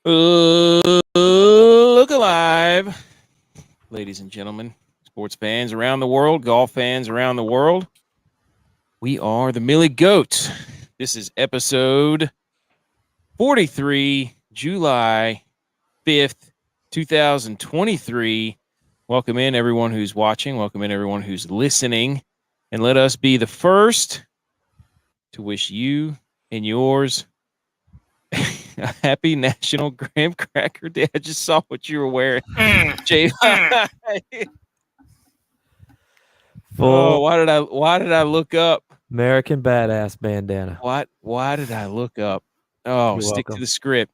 Look alive, ladies and gentlemen, sports fans around the world, golf fans around the world. We are the Millie Goats. This is episode 43, July 5th, 2023. Welcome in everyone who's watching. Welcome in everyone who's listening. And let us be the first to wish you and yours a happy National Graham Cracker Day. I just saw what you were wearing. Jay. Oh, why did I look up? American Badass bandana. Why did I look up? Oh, You're stick welcome. to the script.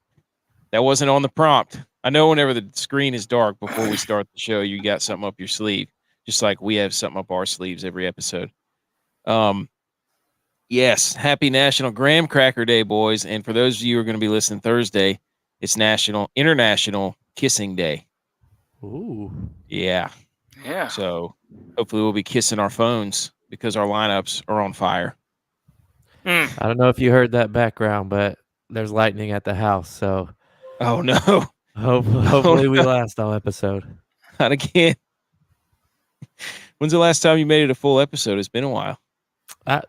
That wasn't on the prompt. I know whenever the screen is dark before we start the show, you got something up your sleeve, just like we have something up our sleeves every episode. Yes, happy National Graham Cracker Day, boys. And for those of you who are going to be listening Thursday, it's International Kissing Day. Ooh. Yeah. Yeah. So hopefully we'll be kissing our phones because our lineups are on fire. I don't know if you heard that background, but there's lightning at the house. So, oh no! Hopefully we last all episode. Not again. When's the last time you made it a full episode? It's been a while.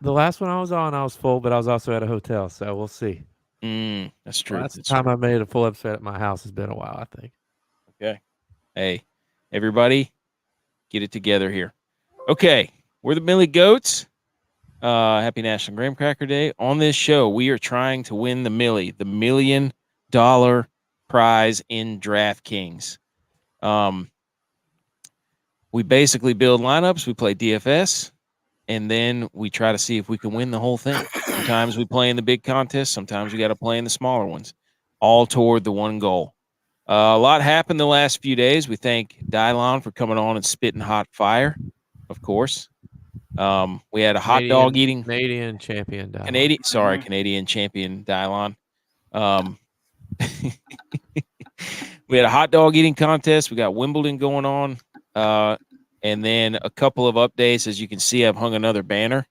The last one I was on, I was full, but I was also at a hotel, so we'll see. That's true. Last time I made a full episode at my house has been a while, I think. Okay. Hey, everybody, get it together here. Okay, we're the Millie Goats. Happy National Graham Cracker Day. On this show, we are trying to win the Millie, the $1 million prize in DraftKings. We basically build lineups. We play DFS. And then we try to see if we can win the whole thing. Sometimes we play in the big contests. Sometimes we got to play in the smaller ones, all toward the one goal. A lot happened the last few days. We thank Dylon for coming on and spitting hot fire, of course. We had a hot dog eating Canadian champion Dylon. Canadian champion Dylon. We had a hot dog eating contest. We got Wimbledon going on. And then a couple of updates. As you can see, I've hung another banner.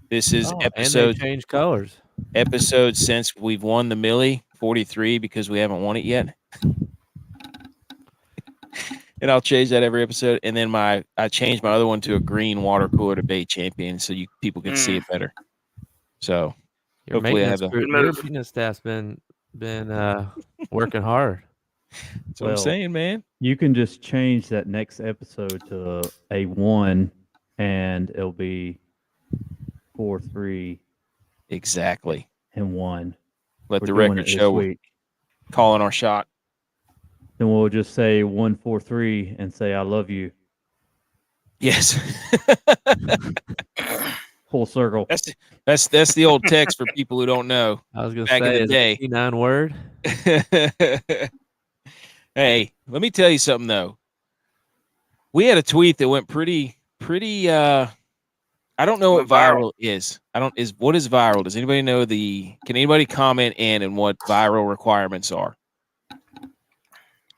This is episode. And they changed colors. Episode since we've won the Millie 43 because we haven't won it yet. And I'll change that every episode. And then I changed my other one to a green water cooler debate champion so people can see it better. So hopefully I have your maintenance staff's been working hard. That's what I'm saying, man. You can just change that next episode to a 1 and it'll be 4, 3. Exactly. And 1. Let the record show we're calling our shot. Then we'll just say 1, 4, 3 and say I love you. Yes. Full circle. That's the old text for people who don't know. I was gonna back say in the day. 9-word. Hey, let me tell you something though. We had a tweet that went pretty I don't know what viral is. What is viral? Does anybody know can anybody comment in and what viral requirements are?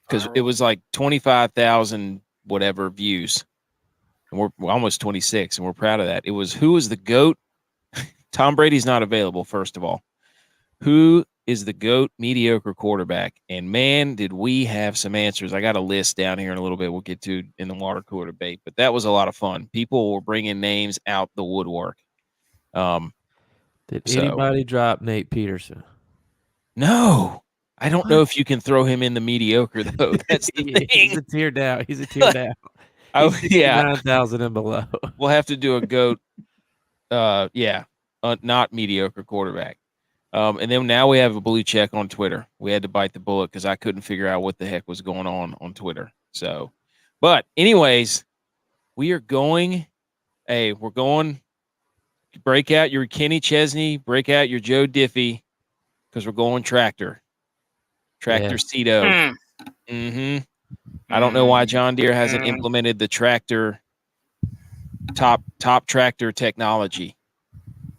Because it was like 25,000 whatever views. And we're almost 26 and we're proud of that. It was who is the GOAT? Tom Brady's not available, first of all. Who is the GOAT mediocre quarterback? And man, did we have some answers. I got a list down here in a little bit we'll get to in the water cooler debate, but that was a lot of fun. People were bringing names out the woodwork. Did anybody drop Nate Peterson? No. I don't know if you can throw him in the mediocre, though. That's the thing. He's a tear down. He's 9,000 and below. We'll have to do a GOAT, not mediocre quarterback. And then now we have a blue check on Twitter. We had to bite the bullet because I couldn't figure out what the heck was going on Twitter. So, but anyways, we're going break out your Kenny Chesney, break out your Joe Diffie because we're going tractor Cedo. I don't know why John Deere hasn't implemented the tractor top tractor technology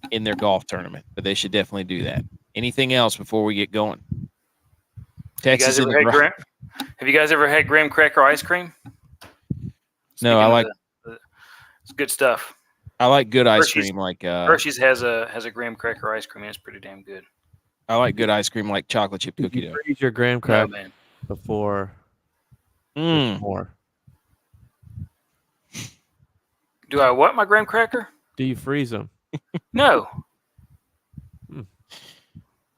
in their golf tournament, but they should definitely do that. Anything else before we get going? Texas in the Have you guys ever had graham cracker ice cream? No, I like it's good stuff. I like good ice cream. Like Hershey's has a graham cracker ice cream. And it's pretty damn good. I like good ice cream, like chocolate chip Did cookie you dough. freeze your graham No, cracker man. before Mm. more? Do I what my graham cracker? Do you freeze them? No.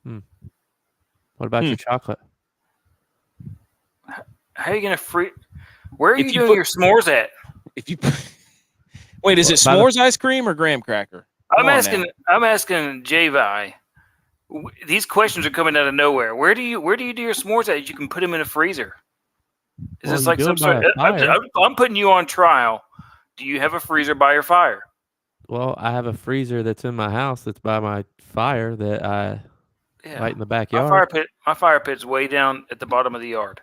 What about your chocolate? How are you gonna free? Where are If you you doing put- your s'mores at? If you wait, is it By the- s'mores ice cream or graham cracker? Come on now. I'm asking Javi. These questions are coming out of nowhere. Where do you do your s'mores at? You can put them in a freezer. Is Well, this you like do some it by sort? a fire. I'm putting you on trial. Do you have a freezer by your fire? Well, I have a freezer that's in my house that's by my fire that I Yeah. right in the My backyard. fire pit's way down at the bottom of the yard.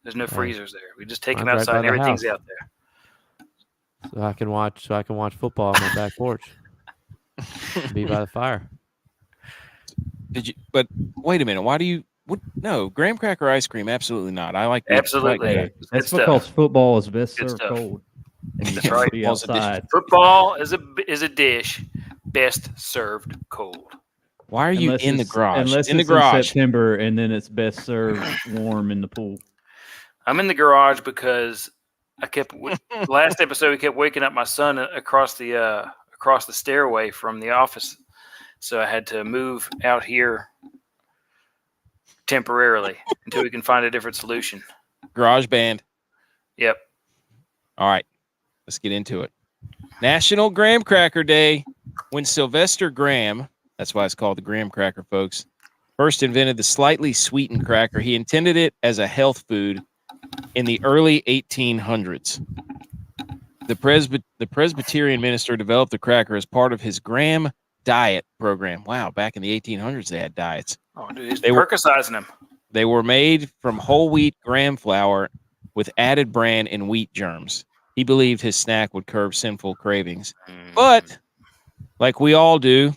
There's no Hey, freezers there. We just take them mine's right outside. by And the everything's house. out there. So I can watch football on my back porch. Be by the fire. Did you? But wait a minute. Why do you? What? No, graham cracker ice cream. Absolutely not. I like good. Absolutely. I like Hey, good. It's that's good because stuff. football is best Good served stuff. cold. And you That's can't right. be Football's a dish. outside. Football is a dish best served cold. Why are you Unless in the it's- garage? Unless In the it's garage. in September, and then it's best served warm in the pool. I'm in the garage because last episode we kept waking up my son across the stairway from the office, so I had to move out here temporarily until we can find a different solution. Garage band. Yep. All right, let's get into it. National Graham Cracker Day. When Sylvester Graham, that's why it's called the graham cracker, folks, first invented the slightly sweetened cracker, he intended it as a health food in the early 1800s. The Presbyterian minister developed the cracker as part of his Graham diet program. Wow, back in the 1800s, they had diets. Oh, dude, he's They were- percusizing him. They were made from whole wheat graham flour with added bran and wheat germs. He believed his snack would curb sinful cravings. But like we all do,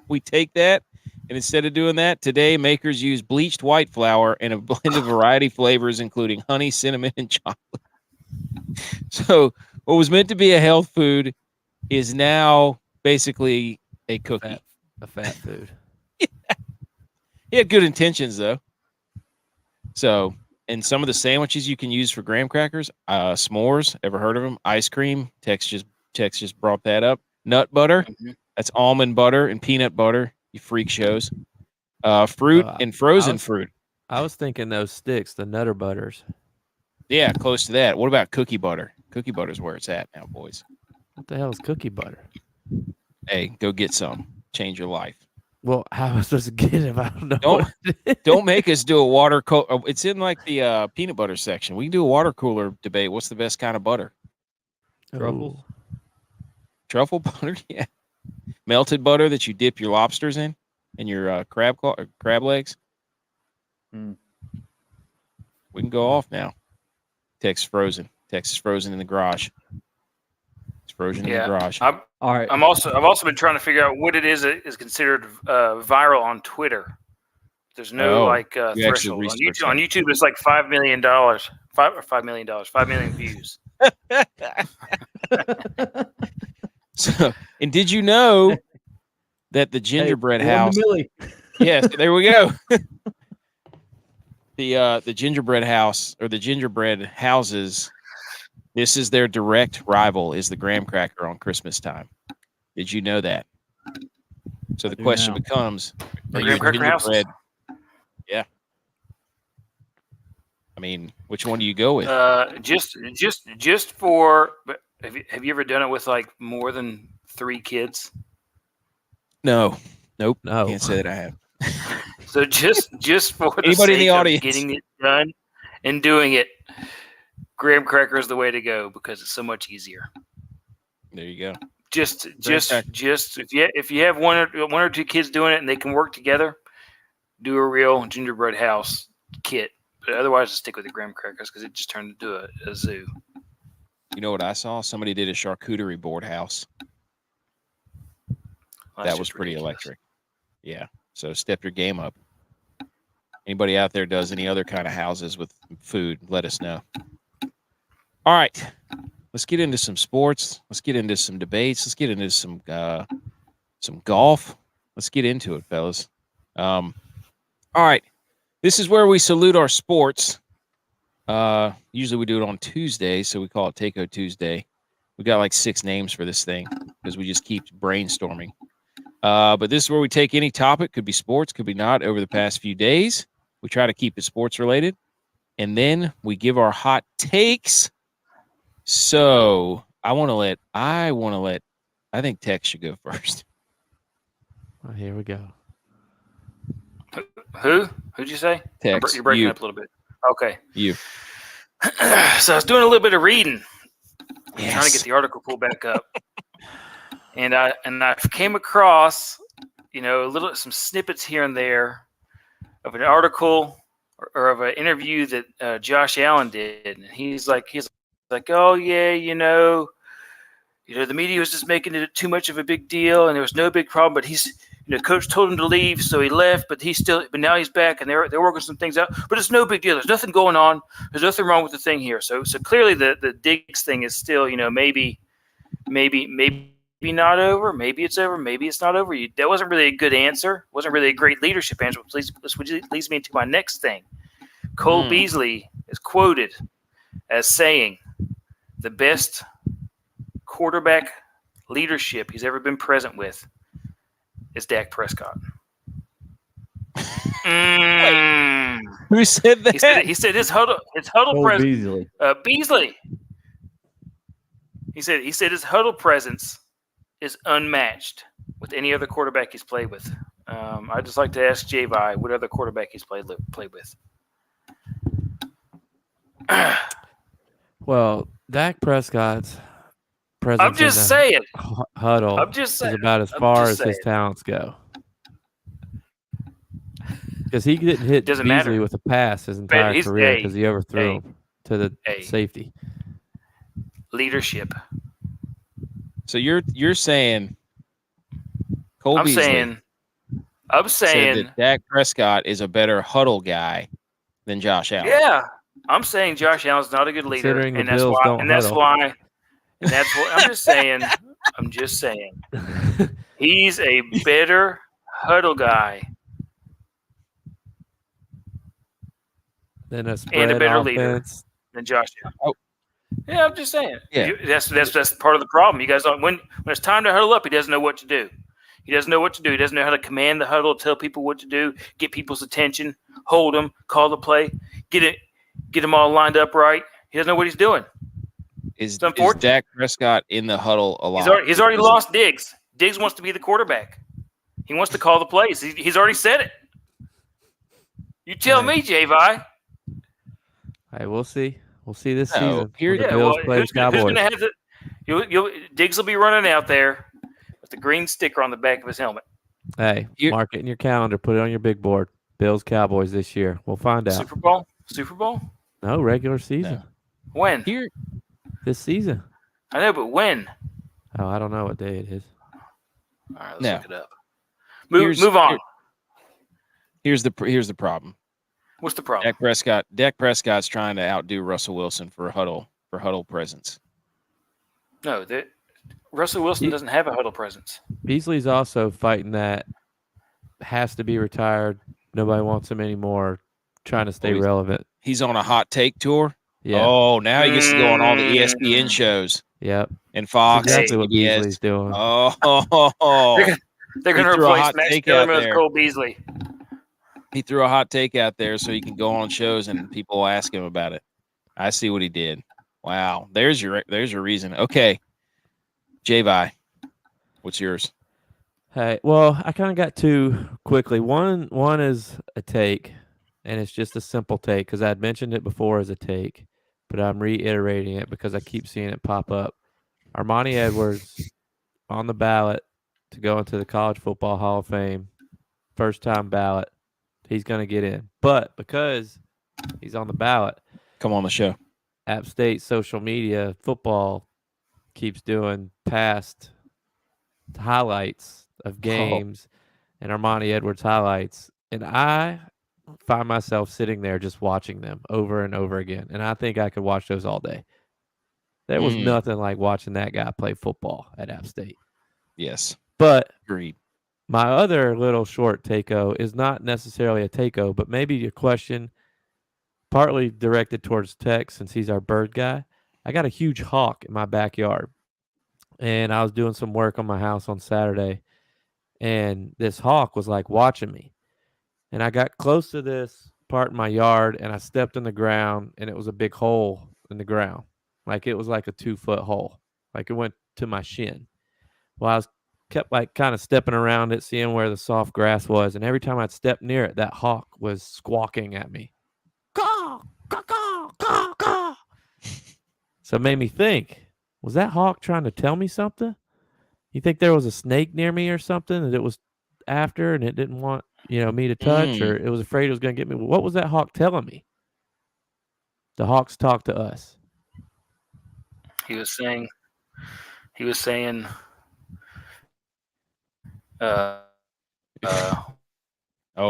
we take that, and instead of doing that, today makers use bleached white flour and a blend of variety flavors, including honey, cinnamon, and chocolate. So what was meant to be a health food is now basically a cookie. A fat food. He had good intentions, though. So, and some of the sandwiches you can use for graham crackers, s'mores, ever heard of them? Ice cream, Tex just brought that up. Nut butter, that's almond butter and peanut butter, you freak shows. Fruit and frozen fruit. I was thinking those sticks, the Nutter Butters. Yeah, close to that. What about cookie butter? Cookie butter's where it's at now, boys. What the hell is cookie butter? Hey, go get some. Change your life. Well, how am I supposed to get it if I don't know? Don't make us do a water cooler. It's in like the peanut butter section. We can do a water cooler debate. What's the best kind of butter? Truffles. Truffle butter, yeah. Melted butter that you dip your lobsters in and your crab legs. Mm. We can go off now. Texas frozen in the garage. It's frozen in the garage. All right. I've also been trying to figure out what it is that is considered viral on Twitter. There's no threshold on YouTube. It's like $5 million, $5 million views. So, and did you know that the gingerbread house? Millie. Yes, there we go. The gingerbread house or the gingerbread houses. This is their direct rival. Is the graham cracker on Christmas time? Did you know that? So the question becomes: are you a gingerbread? Yeah. I mean, which one do you go with? Just for. Have you ever done it with like more than 3 kids? No. Nope. No. Can't say that I have. So just for the Anybody in the sake of audience getting it done and doing it, graham cracker is the way to go because it's so much easier. There you go. Just if you have one or 2 kids doing it and they can work together, do a real gingerbread house kit. But otherwise, just stick with the graham crackers because it just turned into a zoo. You know what I saw? Somebody did a charcuterie board house. Well, That was pretty electric. Yeah. So step your game up. Anybody out there does any other kind of houses with food, let us know. All right. Let's get into some sports. Let's get into some debates. Let's get into some golf. let's get into it, fellas. All right. This is where we salute our sports. Usually we do it on Tuesday, so we call it Takeo Tuesday. We got like 6 names for this thing because we just keep brainstorming. But this is where we take any topic, could be sports, could be not, over the past few days. We try to keep it sports related. And then we give our hot takes. So I think Tex should go first. Well, here we go. Who'd you say? Tex. You're breaking up a little bit. Okay. You. So I was doing a little bit of reading. Yes. Trying to get the article pulled back up. And I came across, some snippets here and there of an article or of an interview that Josh Allen did. And he's like, oh yeah, the media was just making it too much of a big deal, and there was no big problem. But coach told him to leave, so he left. But now he's back, and they're working some things out. But it's no big deal. There's nothing going on. There's nothing wrong with the thing here. So clearly the Diggs thing is still, maybe not over. Maybe it's over. Maybe it's not over. That wasn't really a good answer. It wasn't really a great leadership answer. Which leads me into my next thing. Cole Beasley is quoted as saying the best quarterback leadership he's ever been present with is Dak Prescott. Wait, who said that? He said his huddle presence. Beasley. He said his huddle presence is unmatched with any other quarterback he's played with. I'd just like to ask J-Vi what other quarterback he's played with. Well, Dak Prescott's presence I'm just saying. Huddle I'm just saying. is about as far as his talents go. Because he didn't hit Beasley with a pass his entire career because he overthrew him to the safety. Leadership. So you're saying Cole Beasley. I'm saying that Dak Prescott is a better huddle guy than Josh Allen. Yeah, I'm saying Josh Allen's not a good leader, and that's why. I'm just saying. He's a better huddle guy than a better leader than Josh Allen. Oh. Yeah, I'm just saying. Yeah. That's part of the problem. You guys don't, when it's time to huddle up, he doesn't know what to do. He doesn't know what to do. He doesn't know how to command the huddle, tell people what to do, get people's attention, hold them, call the play, get them all lined up right. He doesn't know what he's doing. Is Dak Prescott in the huddle a lot? He's already lost Diggs. Diggs wants to be the quarterback. He wants to call the plays. He's already said it. You tell me, J-Vi. Hey, we'll see. We'll see this season. Here, the Bills play Cowboys. Who's going to have Diggs will be running out there with the green sticker on the back of his helmet. Hey, mark it in your calendar. Put it on your big board. Bills Cowboys this year. We'll find out. Super Bowl? No, regular season. No. When? Here. This season. I know, but when? Oh, I don't know what day it is. All right, let's look it up. Move on. Here's the problem. What's the problem? Dak Prescott's trying to outdo Russell Wilson for huddle presence. No, Russell Wilson doesn't have a huddle presence. Beasley's also fighting that has to be retired. Nobody wants him anymore. Trying to stay relevant. He's on a hot take tour. Yeah. Oh, now he gets to go on all the ESPN shows. Yep. And Fox. That's exactly what Beasley's doing. Oh. They're going to replace Max Kellerman with Cole Beasley. He threw a hot take out there so he can go on shows and people will ask him about it. I see what he did. Wow. There's your reason. Okay. J-Vi, what's yours? Hey, well, I kind of got two quickly. One is a take, and it's just a simple take because I had mentioned it before as a take, but I'm reiterating it because I keep seeing it pop up. Armani Edwards on the ballot to go into the College Football Hall of Fame, first-time ballot. He's going to get in. But because he's on the ballot. Come on the show. App State social media football keeps doing past highlights of games and Armani Edwards highlights. And I find myself sitting there just watching them over and over again. And I think I could watch those all day. There was nothing like watching that guy play football at App State. Yes. But agreed. My other little short take-o is not necessarily a take-o, but maybe a question partly directed towards Tex since he's our bird guy. I got a huge hawk in my backyard, and I was doing some work on my house on Saturday, and this hawk was like watching me. And I got close to this part in my yard, and I stepped in the ground, and it was a big hole in the ground. Like it was like a 2-foot hole. Like it went to my shin. Well, I was kept like kind of stepping around it, seeing where the soft grass was, and every time I'd step near it, that hawk was squawking at me. Caw, caw, caw, caw, caw. So it made me think, was that hawk trying to tell me something? You think there was a snake near me or something that it was after and it didn't want, me to touch, or it was afraid it was going to get me? What was that hawk telling me? The hawks talk to us. He was saying, Oh,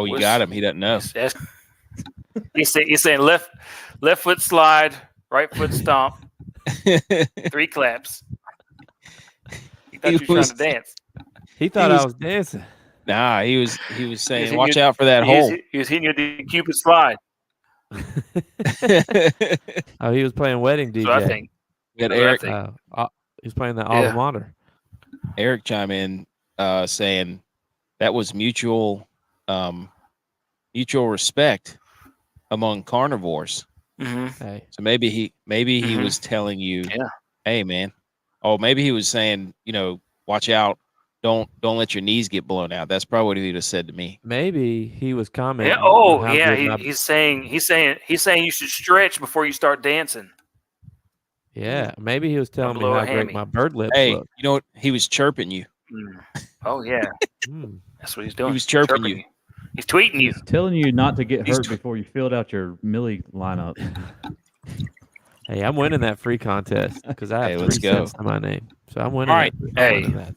you got him. He doesn't know. He's saying left foot slide, right foot stomp, 3 claps. He thought you were trying to dance. He thought I was dancing. Nah, he was saying, watch out for that hole. He was hitting you with the Cupid slide. Oh, he was playing wedding DJ. So I think. We had Eric. He's playing the alma mater. Eric chime in saying that was mutual respect among carnivores. Mm-hmm. Hey. So maybe he was telling you, hey man. Oh, maybe he was saying, watch out. Don't let your knees get blown out. That's probably what he'd have said to me. Maybe he was commenting. Yeah. Oh, yeah. He's saying you should stretch before you start dancing. Yeah. Maybe he was telling me how great my bird lips look. You know what? He was chirping you. Oh yeah. That's what he's doing. He was chirping you. He's tweeting you. He's telling you not to get hurt before you filled out your Millie lineup. Hey, I'm winning that free contest because I have 3 cents to my name. So I'm winning. All right. That.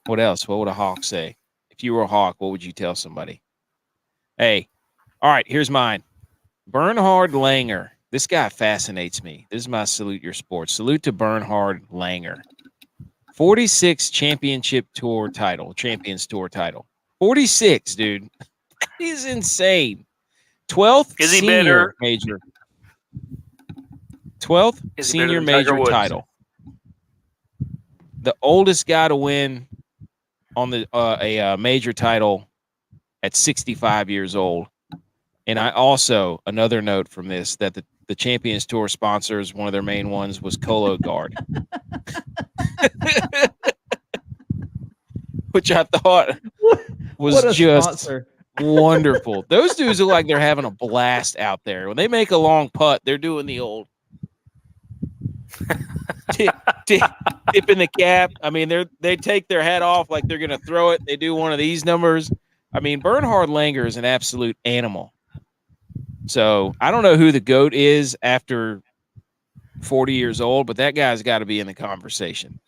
What else? What would a hawk say? If you were a hawk, what would you tell somebody? Hey, all right, here's mine. Bernhard Langer. This guy fascinates me. This is my Salute Your Sports. Salute to Bernhard Langer. 46 Champions Tour title. 46, dude. He's insane. 12th is he senior better? Major. 12th senior major title. The oldest guy to win on a major title at 65 years old. And I also, another note from this, that the Champions Tour sponsors, one of their main ones was Colo Guard. Which I thought was just wonderful. Those dudes look like they're having a blast out there. When they make a long putt, they're doing the old tipping the cap. I mean, they take their hat off like they're going to throw it. They do one of these numbers. I mean, Bernhard Langer is an absolute animal. So I don't know who the GOAT is after 40 years old, but that guy's got to be in the conversation.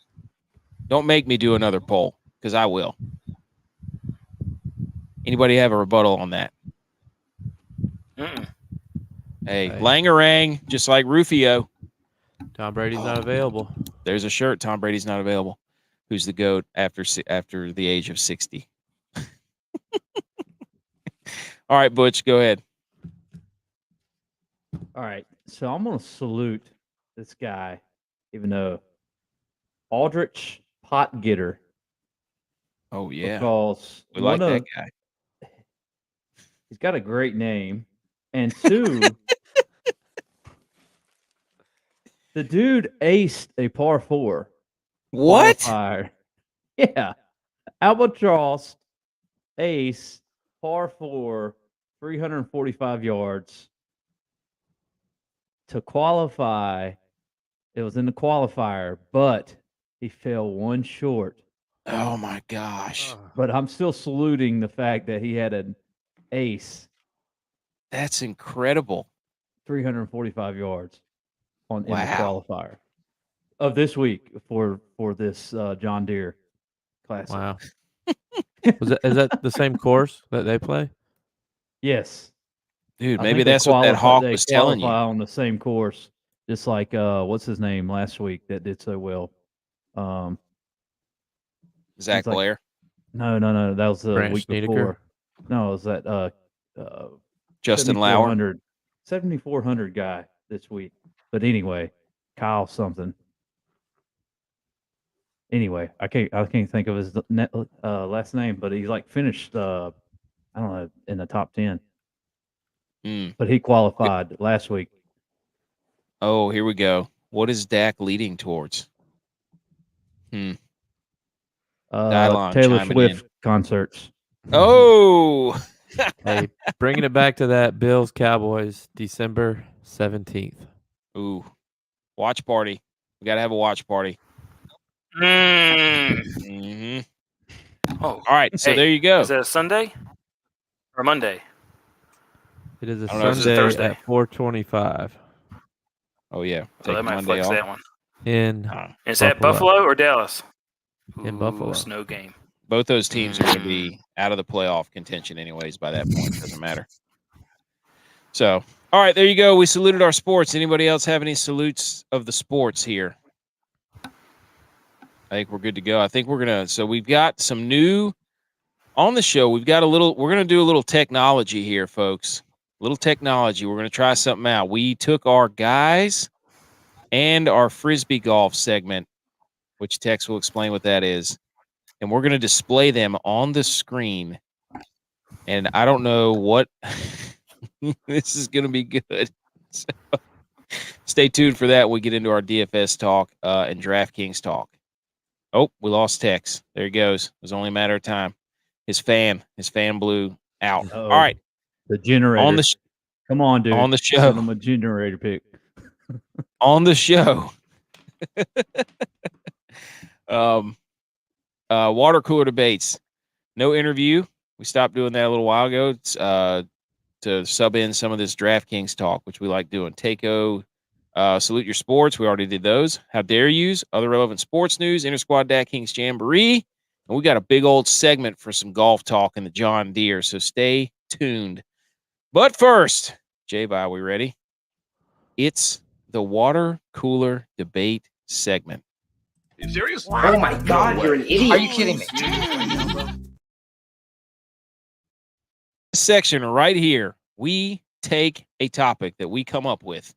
Don't make me do another poll because I will. Anybody have a rebuttal on that? Hey, Langerang, just like Rufio. Tom Brady's not available. There's a shirt. Tom Brady's not available. Who's the GOAT after the age of 60? All right, Butch, go ahead. All right, so I'm going to salute this guy, even though Aldrich Potgetter. Oh, yeah. Because we like that guy. He's got a great name. And 2, the dude aced a par 4. What? Qualifier. Yeah. Albatross ace par 4, 345 yards. To qualify, it was in the qualifier, but he fell 1 short. Oh, my gosh. But I'm still saluting the fact that he had an ace. That's incredible. 345 yards in the qualifier of this week for this John Deere Classic. Wow. Is that the same course that they play? Yes. Dude, maybe that's what that hawk was telling you. On the same course, just like what's his name last week that did so well. Zach like- Blair, No. That was the Branch week Snedeker? before. No, it was that Justin Lauer. 7,400 guy this week. But anyway, Kyle something. Anyway, I can't think of his last name, but he's like finished I don't know, in the top 10. Mm. But he qualified last week. Oh, here we go. What is Dak leading towards? Dylon Taylor chiming Swift in. concerts. Oh, Hey, bringing it back to that Bills Cowboys, December 17th. ooh, watch party. We got to have a watch party. Mm. Mm-hmm. Oh, All right. So hey, there you go. Is that a Sunday or Monday? It is a I don't know if it's Sunday Thursday. at 4:25 Oh, yeah. So Take they might Monday flex off. that one. in Is that Buffalo or Dallas? In Ooh, Buffalo. Snow game. Both those teams are going to be out of the playoff contention anyways by that point. Doesn't matter. So, all right, there you go. We saluted our sports. Anybody else have any salutes of the sports here? I think we're good to go. I think we're going to, so we've got some new on the show. We're going to do a little technology here, folks. A little technology. We're going to try something out. We took our guys and our Frisbee golf segment, which Tex will explain what that is. And we're going to display them on the screen. And I don't know what this is going to be good. So, stay tuned for that. We get into our DFS talk and DraftKings talk. Oh, we lost Tex. There he goes. It was only a matter of time. His fan blew out. Uh-oh. All right. The generator. Come on, dude. On the show. Send him a generator pick. On the show. Water cooler debates. No interview. We stopped doing that a little while ago to sub in some of this DraftKings talk, which we like doing. Takeo, salute your sports. We already did those. How dare yous? Other relevant sports news. Intersquad Dad-Kings Jamboree. And we got a big old segment for some golf talk in the John Deere. So stay tuned. But first, J-Vi, are we ready? It's the water cooler debate segment. You serious? Oh my God, you're an idiot. Are you kidding me? This section right here, we take a topic that we come up with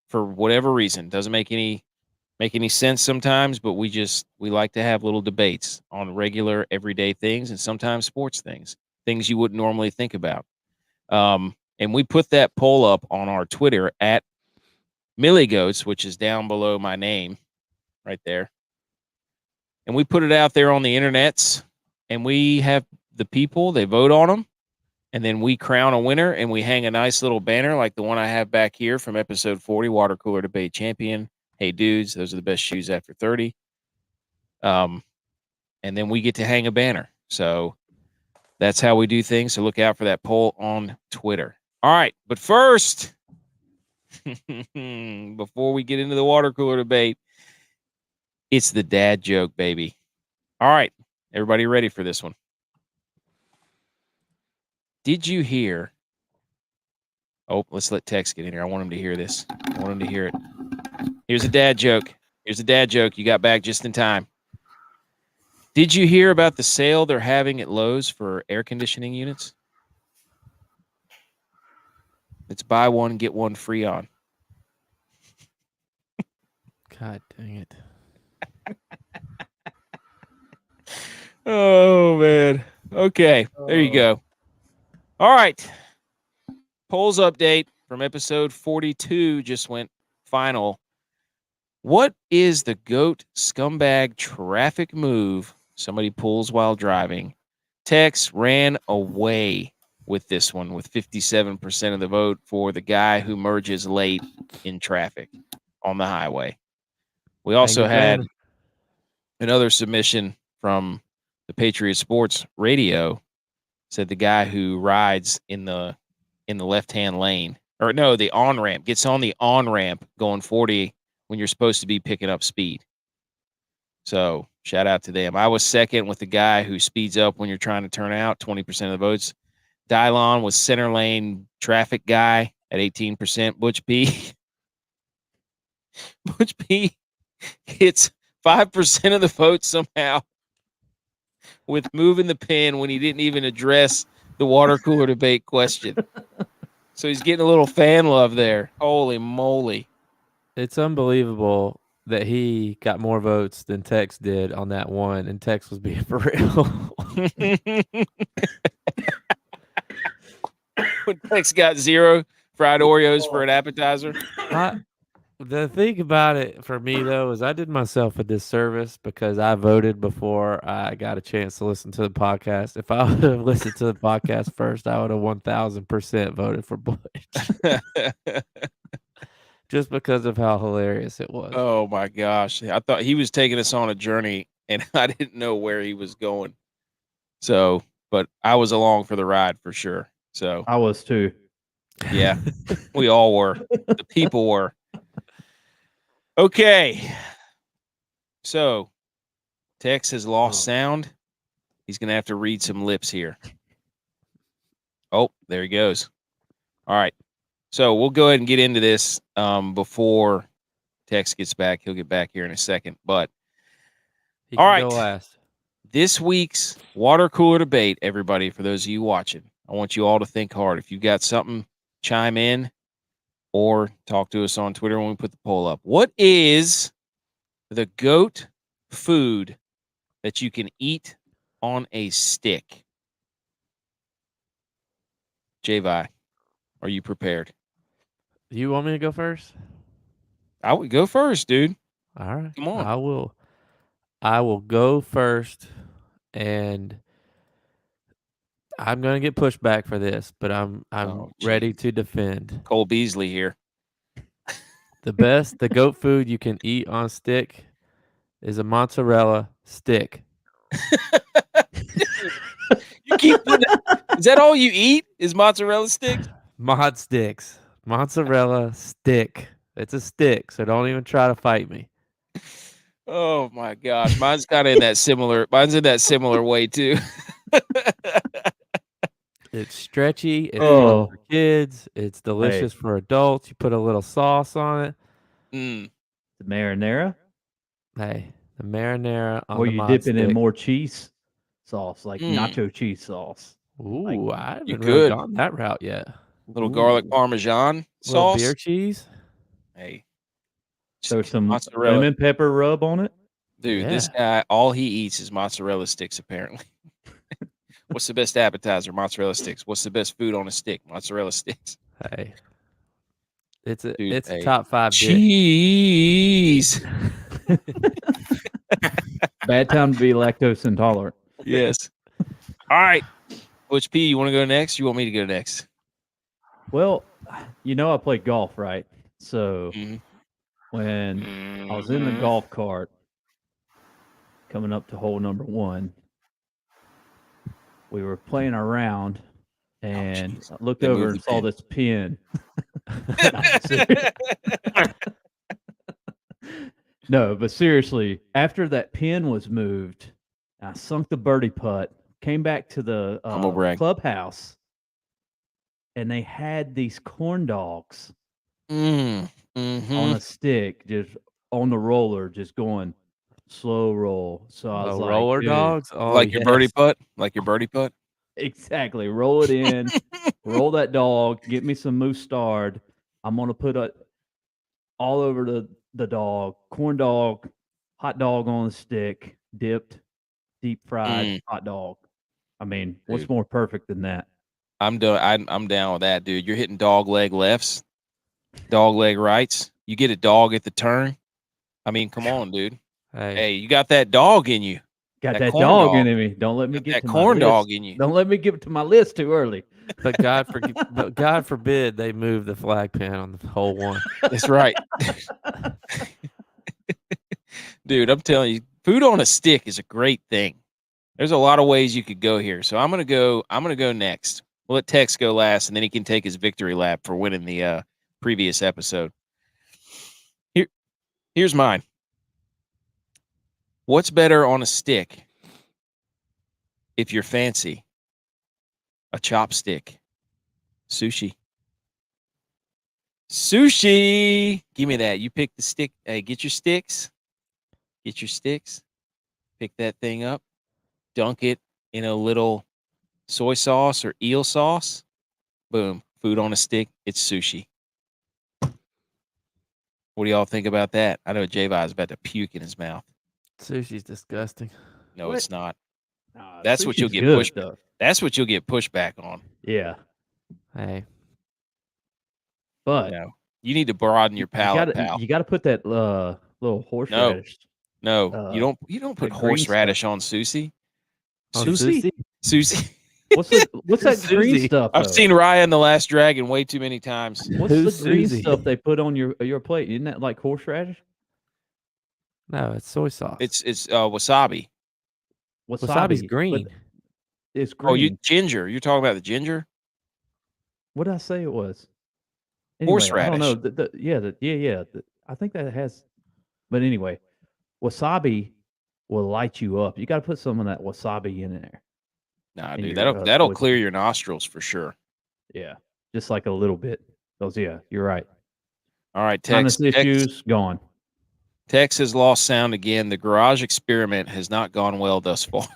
for whatever reason. Doesn't make any sense sometimes, but we like to have little debates on regular everyday things and sometimes sports things you wouldn't normally think about. And we put that poll up on our Twitter at Millie Goats, which is down below my name right there. And we put it out there on the internets, and we have the people, they vote on them, and then we crown a winner, and we hang a nice little banner like the one I have back here from episode 40, Water Cooler Debate Champion. Hey, dudes, those are the best shoes after 30. And then we get to hang a banner. So that's how we do things. So look out for that poll on Twitter. All right, but first, before we get into the water cooler debate, it's the dad joke, baby. All right, everybody ready for this one? Did you hear? Oh, let's let Tex get in here. I want him to hear this. I want him to hear it. Here's a dad joke. You got back just in time. Did you hear about the sale they're having at Lowe's for air conditioning units? It's buy one, get one free on. God dang it. Oh, man. Okay, there you go. All right. Polls update from episode 42 just went final. What is the GOAT scumbag traffic move somebody pulls while driving? Tex ran away with this one with 57% of the vote for the guy who merges late in traffic on the highway. We also had another submission from the Patriot Sports Radio, said the guy who rides in the left-hand lane, or no, the on-ramp, gets on the on-ramp going 40 when you're supposed to be picking up speed. So shout out to them. I was second with the guy who speeds up when you're trying to turn out, 20% of the votes. Dylon was center lane traffic guy at 18%. Butch P gets 5% of the votes somehow. with moving the pin when he didn't even address the water cooler debate question. So he's getting a little fan love there. Holy moly. It's unbelievable that he got more votes than Tex did on that one, and Tex was being for real. When Tex got 0 fried Oreos for an appetizer. The thing about it for me, though, is I did myself a disservice because I voted before I got a chance to listen to the podcast. If I would have listened to the podcast first, I would have 1,000% voted for Butch. Just because of how hilarious it was. Oh, my gosh. I thought he was taking us on a journey, and I didn't know where he was going. So, but I was along for the ride for sure. So I was too. Yeah, we all were. The people were. Okay. So, Tex has lost sound. He's going to have to read some lips here. Oh, there he goes. All right. So, we'll go ahead and get into this before Tex gets back. He'll get back here in a second. But, He all can right. go last. This week's water cooler debate, everybody, for those of you watching, I want you all to think hard. If you've got something, chime in or talk to us on Twitter when we put the poll up. What is the GOAT food that you can eat on a stick? J-Vi, are you prepared? You want me to go first? I would go first, dude. All right. Come on. I will go first, and I'm going to get pushed back for this, but I'm ready to defend. Cole Beasley here. The goat food you can eat on a stick is a mozzarella stick. You keep putting is that all you eat? Is mozzarella sticks? Mod sticks. Mozzarella stick. It's a stick, so don't even try to fight me. Oh my gosh. Mine's kind of in that similar way too. It's stretchy. It's fun for kids. It's delicious for adults. You put a little sauce on it. Mm. The marinara? Hey, the marinara on or the you mod dip it stick. in more cheese sauce, like nacho cheese sauce. Ooh, I haven't you really could. gone that route yet. Little garlic parmesan Little sauce. beer cheese. Hey. So some mozzarella. lemon pepper rub on it. Dude, this guy, all he eats is mozzarella sticks, apparently. What's the best appetizer? Mozzarella sticks. What's the best food on a stick? Mozzarella sticks. Hey. It's a top 5 cheese. Bad time to be lactose intolerant. Yes. All right. Butch P, you want to go next? You want me to go next? Well, I play golf, right? So when I was in the golf cart coming up to hole number 1, we were playing around and I looked over and saw this pin. No, but seriously, after that pin was moved, I sunk the birdie putt, came back to the clubhouse, and they had these corn dogs on a stick, just on the roller, just going slow roll. So I was like, roller dogs? Oh, like your birdie putt? Like your birdie putt? Exactly. Roll it in, roll that dog, get me some moussard. I'm going to put it all over the dog, corn dog, hot dog on the stick, dipped, deep fried hot dog. I mean, what's more perfect than that? I'm down with that, dude. You're hitting dog leg lefts, dog leg rights. You get a dog at the turn. I mean, come on, dude. Hey, you got that dog in you. Got that dog in me. Don't let me get that corn dog in you. Don't let me get to my list too early. But God forbid they move the flag pin on the hole 1. That's right. Dude, I'm telling you, food on a stick is a great thing. There's a lot of ways you could go here. So I'm gonna go next. We'll let Tex go last, and then he can take his victory lap for winning the previous episode. Here's mine. What's better on a stick if you're fancy? A chopstick. Sushi. Give me that. You pick the stick. Hey, get your sticks. Pick that thing up. dunk it in a little soy sauce or eel sauce. Boom, food on a stick. It's sushi. What do y'all think about that? I know J-Vi is about to puke in his mouth. Sushi's disgusting. No, What? it's not. That's what you'll Sushi's get good, pushed. though. That's what you'll get pushback on. Yeah, Hey, but No, you need to broaden your palate, pal. you gotta put that little horseradish. No, you don't put that green horseradish stuff. on sushi. on Sushi? Sushi? Sushi. What's that green Susie? stuff? I've though? seen Raya and the Last Dragon way too many times. What's Who's the green Susie? stuff they put on your plate? Isn't that like horseradish? No, it's soy sauce. It's wasabi. Wasabi's but green. It's green. Oh, ginger. You're talking about the ginger? What did I say it was? Anyway, I don't know. Horseradish. I think that has. But anyway, wasabi will light you up. You got to put some of that wasabi in there. Nah, in dude, your, that'll soy clear sauce. your nostrils for sure. Yeah, just like a little bit. Those, yeah, you're right. All right, Sinus issues gone. Tex has lost sound again. The garage experiment has not gone well thus far.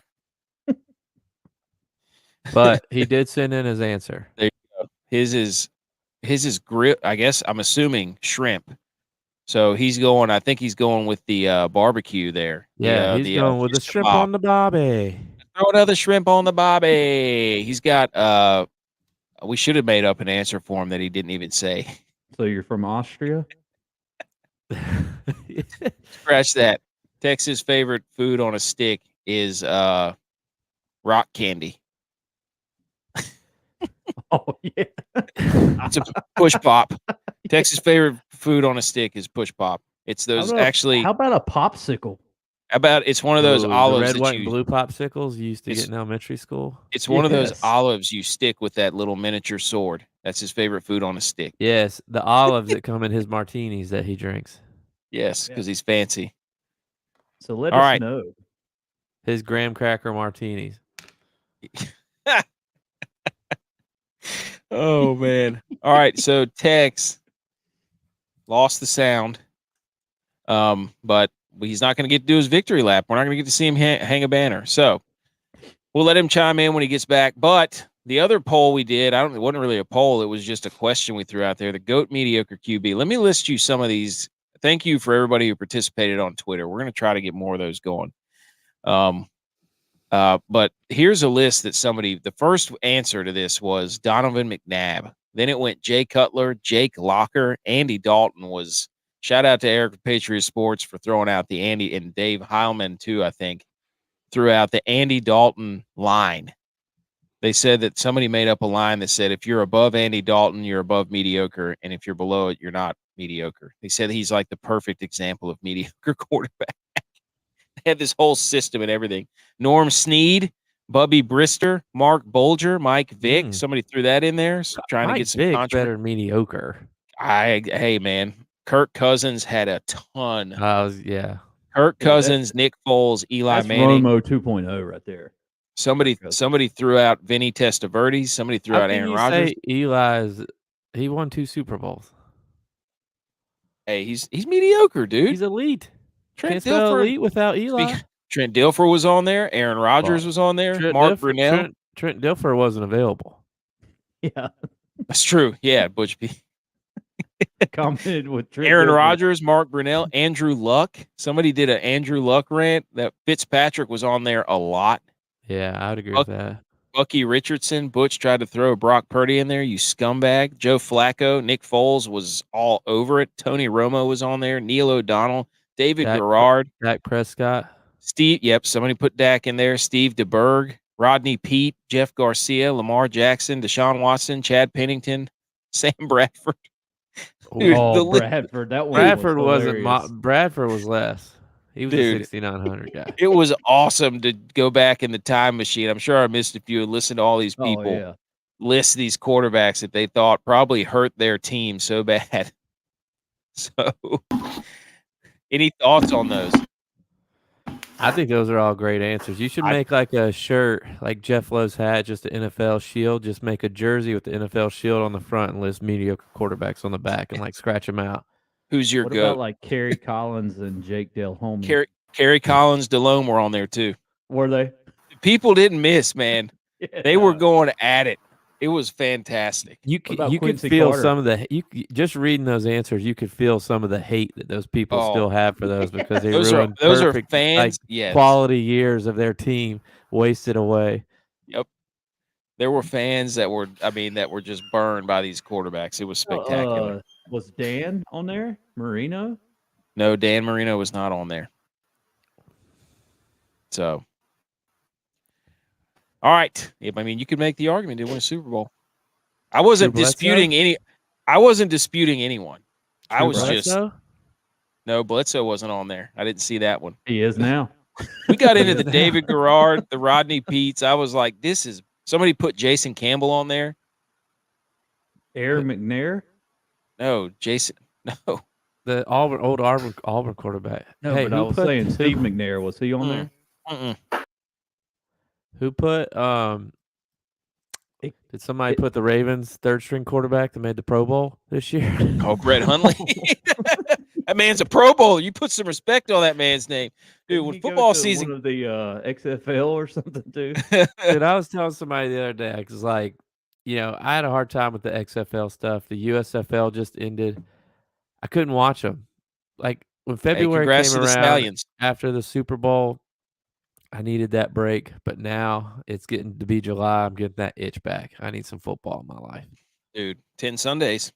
But he did send in his answer. There you go. His is grip. I guess I'm assuming shrimp. So I think he's going with the barbecue there. Yeah, he's going with the shrimp on the bobby. Throw another shrimp on the bobby. He's got we should have made up an answer for him that he didn't even say. So you're from Austria? Scratch that. Tex's favorite food on a stick is rock candy. Oh yeah. It's a push pop. Texas' favorite food on a stick is push pop. It's those How about a popsicle? It's one of those olives the red, that white, and blue popsicles you used to get in elementary school. It's one of those Yes. olives you stick with that little miniature sword. That's his favorite food on a stick. Yes, the olives that come in his martinis that he drinks. Yes, because he's fancy. So let All us right. know. His graham cracker martinis. Oh man. All right, so Tex lost the sound. But he's not going to get to do his victory lap. We're not going to get to see him hang a banner. So we'll let him chime in when he gets back. But the other poll we did, it wasn't really a poll. It was just a question we threw out there. The GOAT mediocre QB. Let me list you some of these. Thank you for everybody who participated on Twitter. We're going to try to get more of those going. But here's a list that the first answer to this was Donovan McNabb. Then it went Jay Cutler, Jake Locker, Andy Dalton was. Shout out to Eric with Patriot Sports for throwing out the Andy, and Dave Heilman too, I think, threw out the Andy Dalton line. They said that somebody made up a line that said, if you're above Andy Dalton, you're above mediocre. And if you're below it, you're not mediocre. They said he's like the perfect example of mediocre quarterback. They had this whole system and everything. Norm Snead, Bubby Brister, Mark Bolger, Mike Vick. Somebody threw that in there, trying to get some Vick better than mediocre. Hey, man. Kirk Cousins had a ton. Yeah. Kirk Cousins, Nick Foles, Eli that's Manning. Romo 2.0 right there. Somebody threw out Vinny Testaverde. Somebody threw out Aaron Rodgers. He won 2 Super Bowls. Hey, he's mediocre, dude. He's elite. Trent Can't spell Dilfer elite without Eli. Trent Dilfer was on there. Aaron Rodgers was on there. Mark Brunell. Trent Dilfer wasn't available. Yeah, that's true. Yeah, Butch P. Commented with Trent Aaron Dilfer. Rodgers, Mark Brunell, Andrew Luck. Somebody did an Andrew Luck rant. That Fitzpatrick was on there a lot. Yeah, I would agree with that. Bucky Richardson, Butch tried to throw Brock Purdy in there. You scumbag. Joe Flacco, Nick Foles was all over it. Tony Romo was on there. Neil O'Donnell, David Garrard, Dak Prescott, Steve. Yep, somebody put Dak in there. Steve DeBerg, Rodney Peete, Jeff Garcia, Lamar Jackson, Deshaun Watson, Chad Pennington, Sam Bradford. Dude, Bradford. That one. Bradford wasn't. Bradford was less. He was a 6,900 guy. It was awesome to go back in the time machine. I'm sure I missed a few and listen to all these people list these quarterbacks that they thought probably hurt their team so bad. So, any thoughts on those? I think those are all great answers. You should make like a shirt, like Jeff Lowe's hat, just the NFL shield. Just make a jersey with the NFL shield on the front and list mediocre quarterbacks on the back and like scratch them out. Who's your What goat? about like Kerry Collins and Jake Delhomme? Kerry Collins, Delhomme were on there too. Were they? people didn't miss, man. Yeah, They were going at it. It was fantastic. You What about could Quincy feel Carter? some of the just reading those answers. You could feel some of the hate that those people still have for those because they ruined those perfect, are fans. like, Yes. quality years of their team wasted away. Yep. There were fans that were just burned by these quarterbacks. It was spectacular. Was Dan on there? Marino? No, Dan Marino was not on there. So, all right. I mean, you could make the argument to win a Super Bowl. I wasn't disputing anyone. I was just no, Bledsoe wasn't on there. I didn't see that one. He is now. We got into the David Garrard, the Rodney Peets. I was like, this is somebody put Jason Campbell on there. Aaron McNair? No, Jason. No. The old Auburn quarterback. No, hey, but I was saying Steve McNair. Was he on there? Who put did somebody put the Ravens third string quarterback that made the Pro Bowl this year? Oh, Brett Hundley. That man's a Pro Bowl. You put some respect on that man's name. Dude, when football season one of the XFL or something too. Dude, I was telling somebody the other day, because, like, I had a hard time with the XFL stuff. The USFL just ended. I couldn't watch them. Like, when February came around after the Super Bowl, I needed that break. But now it's getting to be July. I'm getting that itch back. I need some football in my life. Dude, 10 Sundays.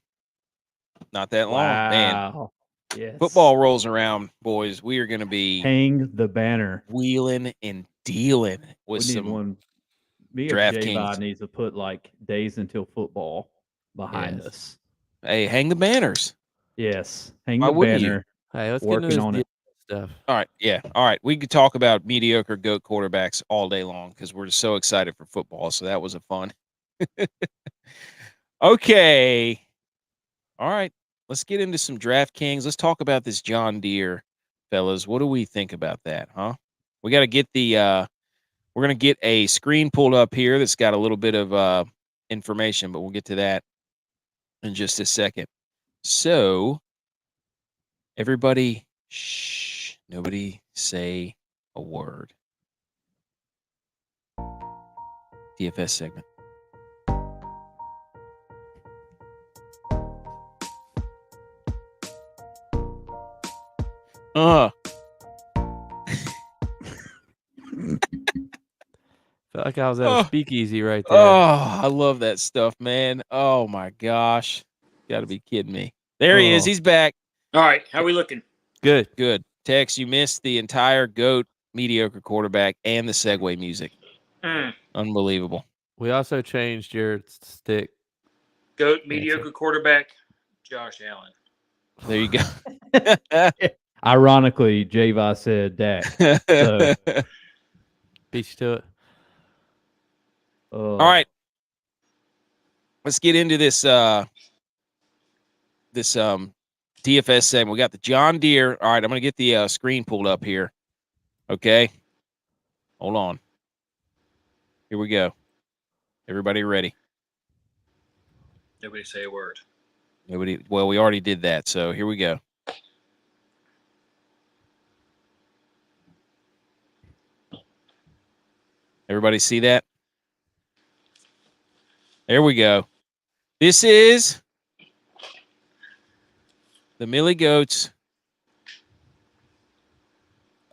Not that long, man. Yes. Football rolls around, boys. We are going to be hang the banner, wheeling and dealing with DraftKings needs to put like days until football behind us. Hey, hang the banners. Yes, hang the banner. Hey, let's get into this stuff. All right, yeah, all right. We could talk about mediocre GOAT quarterbacks all day long because we're just so excited for football. So that was a fun. Okay, all right. Let's get into some DraftKings. Let's talk about this John Deere, fellas. What do we think about that, huh? We got to get we're going to get a screen pulled up here that's got a little bit of information, but we'll get to that in just a second. So, everybody, shh, nobody say a word. DFS segment. Felt like I was at a speakeasy right there. Oh, I love that stuff, man. Oh my gosh. You gotta be kidding me. There he is. He's back. All right. How are we looking? Good. Good. Tex, you missed the entire GOAT mediocre quarterback and the segue music. Unbelievable. We also changed your stick. GOAT mediocre quarterback, Josh Allen. There you go. Ironically, J-Vi said Dak. So. Beat you to it. All right. Let's get into this DFS segment. We got the John Deere. All right, I'm going to get the screen pulled up here. Okay. Hold on. Here we go. Everybody ready? Nobody say a word. Nobody. Well, we already did that, so here we go. Everybody see that? There we go. This is the Millie Goats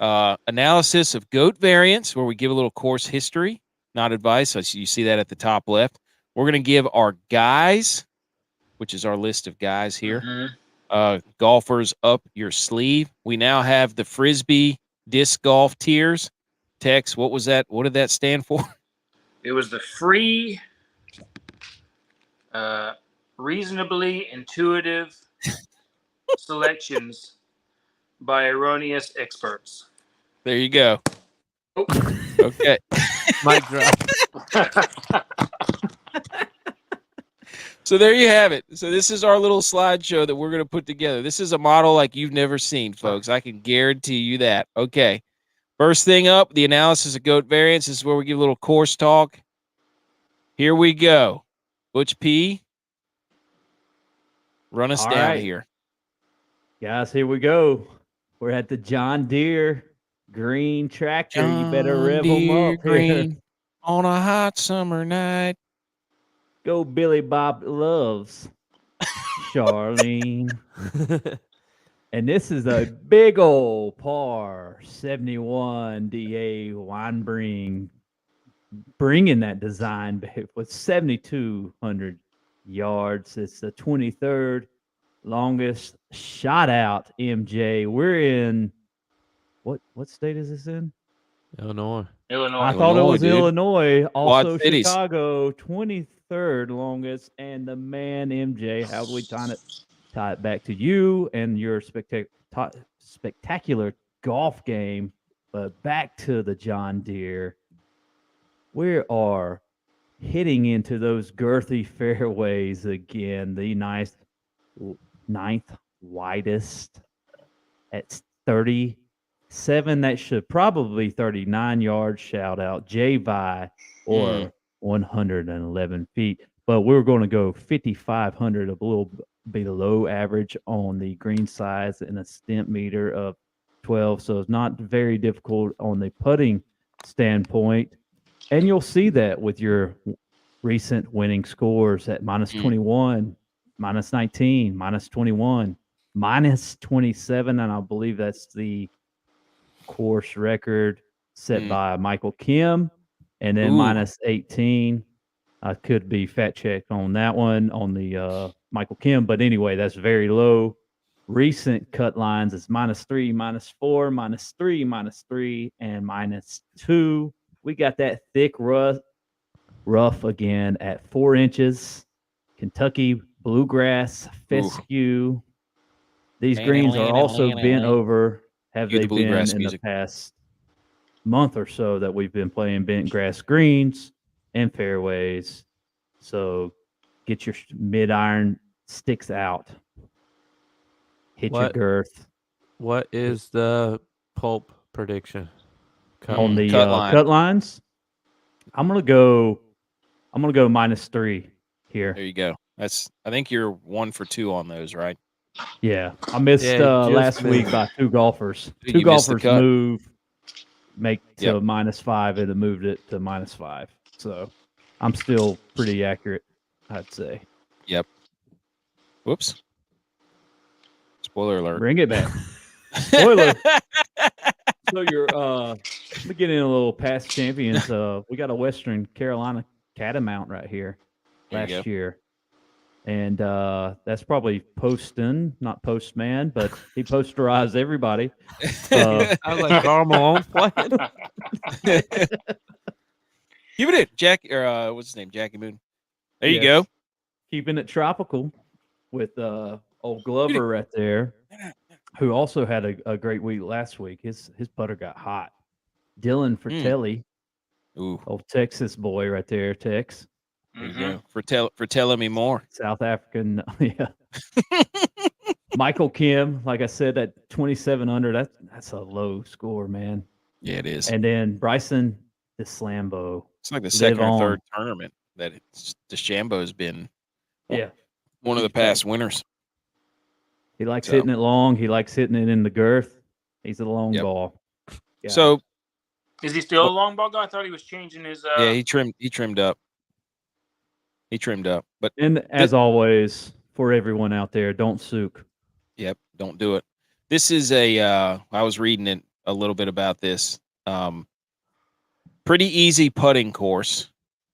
analysis of GOAT variants, where we give a little course history, not advice. So you see that at the top left. We're going to give our guys, which is our list of guys here, golfers up your sleeve. We now have the Frisbee disc golf tiers. Tex, what was that? What did that stand for? It was the free, reasonably intuitive selections by erroneous experts. There you go. Oh. Okay. Mic drop. So there you have it. So this is our little slideshow that we're going to put together. This is a model like you've never seen, folks. I can guarantee you that. Okay. First thing up, the analysis of GOAT variants. This is where we give a little course talk. Here we go. Butch P, run us down here. Guys, here we go. We're at the John Deere green tractor. John You better rev them Deere up here. green on a hot summer night. Go Billy Bob Loves. Charlene. And this is a big old par 71 DA Weinbring, bringing that design back with 7,200 yards. It's the 23rd longest shot out, MJ. We're in what state is this in? Illinois. I thought it Illinois, was dude. Illinois. Also cities. Chicago, 23rd longest. And the man, MJ, how do we tie it back to you and your spectacular golf game? But back to the John Deere. We are hitting into those girthy fairways again. The ninth widest at 37. That should probably 39 yards. Shout out J-Vi or 111 feet. But we're going to go 5,500, a little below average on the green size and a stent meter of 12. So it's not very difficult on the putting standpoint. And you'll see that with your recent winning scores at minus 21, minus 19, minus 21, minus 27. And I believe that's the course record set by Michael Kim. And then minus 18. I could be fact checked on that one on the Michael Kim. But anyway, that's very low. Recent cut lines is minus 3, minus 4, minus 3, minus 3, and minus 2. We got that thick rough again at 4 inches. Kentucky bluegrass fescue. These greens are also bent over. Have they been in the past month or so that we've been playing bent grass greens and fairways? So get your mid-iron sticks out. Hit your girth. What is the pulp prediction? On the cut lines? I'm gonna go minus 3 here. There you go. I think you're 1 for 2 on those, right? Yeah, I missed last week by 2 golfers. Dude, 2 golfers make to minus 5 and it moved it to minus 5. So I'm still pretty accurate, I'd say. Yep. Whoops. Spoiler alert. Bring it back. Spoiler. So you're let me get in a little past champions. We got a Western Carolina Catamount right here last year. And that's probably Poston, not Postman, but he posterized everybody. I was like, Carmel playing. Give it Jack, or what's his name? Jackie Moon. There you go. Keeping it tropical with old Glover right there, who also had a great week last week. His putter got hot. Dylan Fratelli, old Texas boy right there, Tex. There you go. For telling me more. South African, yeah. Michael Kim, like I said, at 27 under, that's a low score, man. Yeah, it is. And then Bryson DeChambeau. It's like the second or third tournament that DeChambeau has been. One of the past winners. He likes hitting it long. He likes hitting it in the girth. He's a long ball. Yeah. So, is he still a long ball guy? I thought he was changing his. Yeah, he trimmed up. He trimmed up, but as always, for everyone out there, don't sook. Yep, don't do it. This is I was reading it a little bit about this. Pretty easy putting course,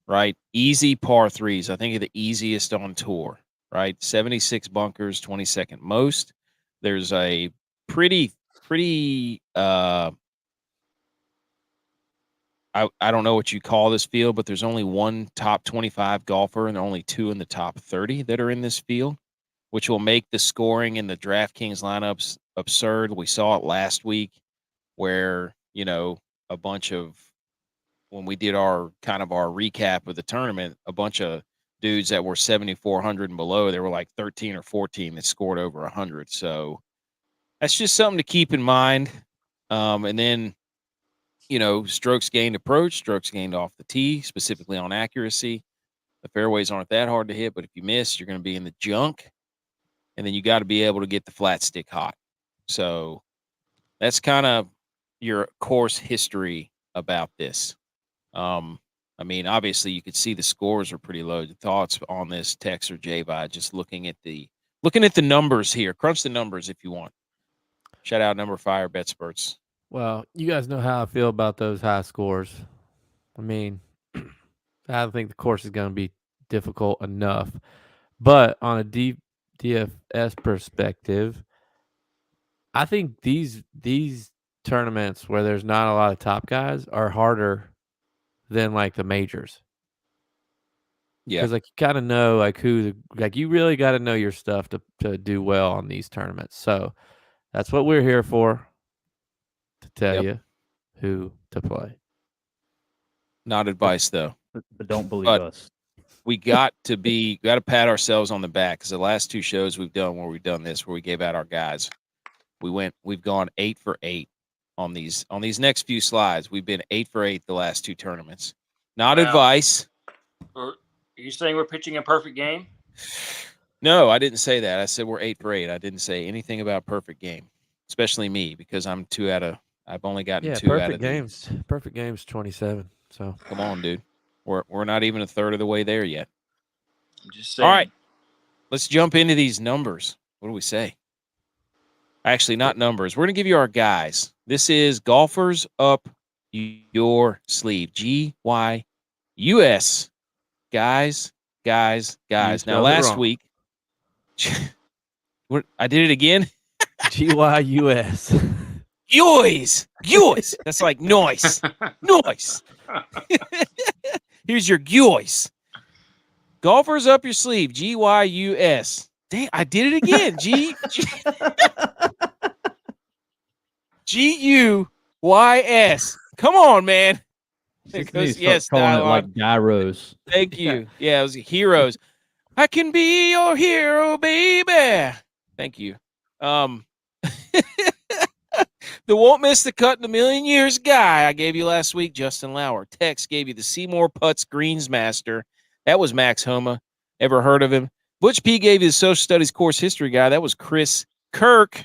right? Easy par 3s. I think the easiest on tour, right? 76 bunkers, 22nd most. There's a pretty I don't know what you call this field, but there's only one top 25 golfer and only 2 in the top 30 that are in this field, which will make the scoring in the DraftKings lineups absurd. We saw it last week where, a bunch of, when we did our recap of the tournament, a bunch of dudes that were 7,400 and below, there were like 13 or 14 that scored over 100. So that's just something to keep in mind. And then, strokes gained approach, strokes gained off the tee, specifically on accuracy. The fairways aren't that hard to hit, but if you miss, you're going to be in the junk. And then you got to be able to get the flat stick hot. So that's kind of your course history about this. I mean, obviously, you could see the scores are pretty low. The thoughts on this, Tex or Javi, just looking at the numbers here. Crunch the numbers if you want. Shout out Number Fire Bet Spurts. Well, you guys know how I feel about those high scores. I mean, I don't think the course is going to be difficult enough. But on a DFS perspective, I think these tournaments where there's not a lot of top guys are harder than like the majors. Yeah. Because like you kind of know like you really got to know your stuff to do well on these tournaments. So that's what we're here for, to tell you who to play. Not advice though. But don't believe us. We got to pat ourselves on the back because the last 2 shows we've done where we gave out our guys, we've gone 8 for 8 on these next few slides. We've been 8 for 8 the last 2 tournaments. Not advice. Are you saying we're pitching a perfect game? No, I didn't say that. I said we're 8 for 8. I didn't say anything about perfect game, especially me because I'm 2 out of. I've only gotten 2 out of games. Perfect games 27. So come on, dude. We're not even a third of the way there yet. I'm just saying. All right, let's jump into these numbers. What do we say? Actually, not numbers. We're gonna give you our guys. This is Golfers Up Your Sleeve. GYUS. Guys. Now, last week, I did it again. GYUS. Guys. That's like noise. Here's your guys. Golfers Up Your Sleeve. GYUS. Dang, I did it again. GUYS. Come on, man. Yes, calling it like gyros. Thank you. Yeah, it was heroes. I can be your hero, baby. Thank you. The won't miss the cut in a million years guy I gave you last week, Justin Lauer. Tex gave you the Seymour Putts Greensmaster. That was Max Homa. Ever heard of him? Butch P gave you the social studies course history guy. That was Chris Kirk.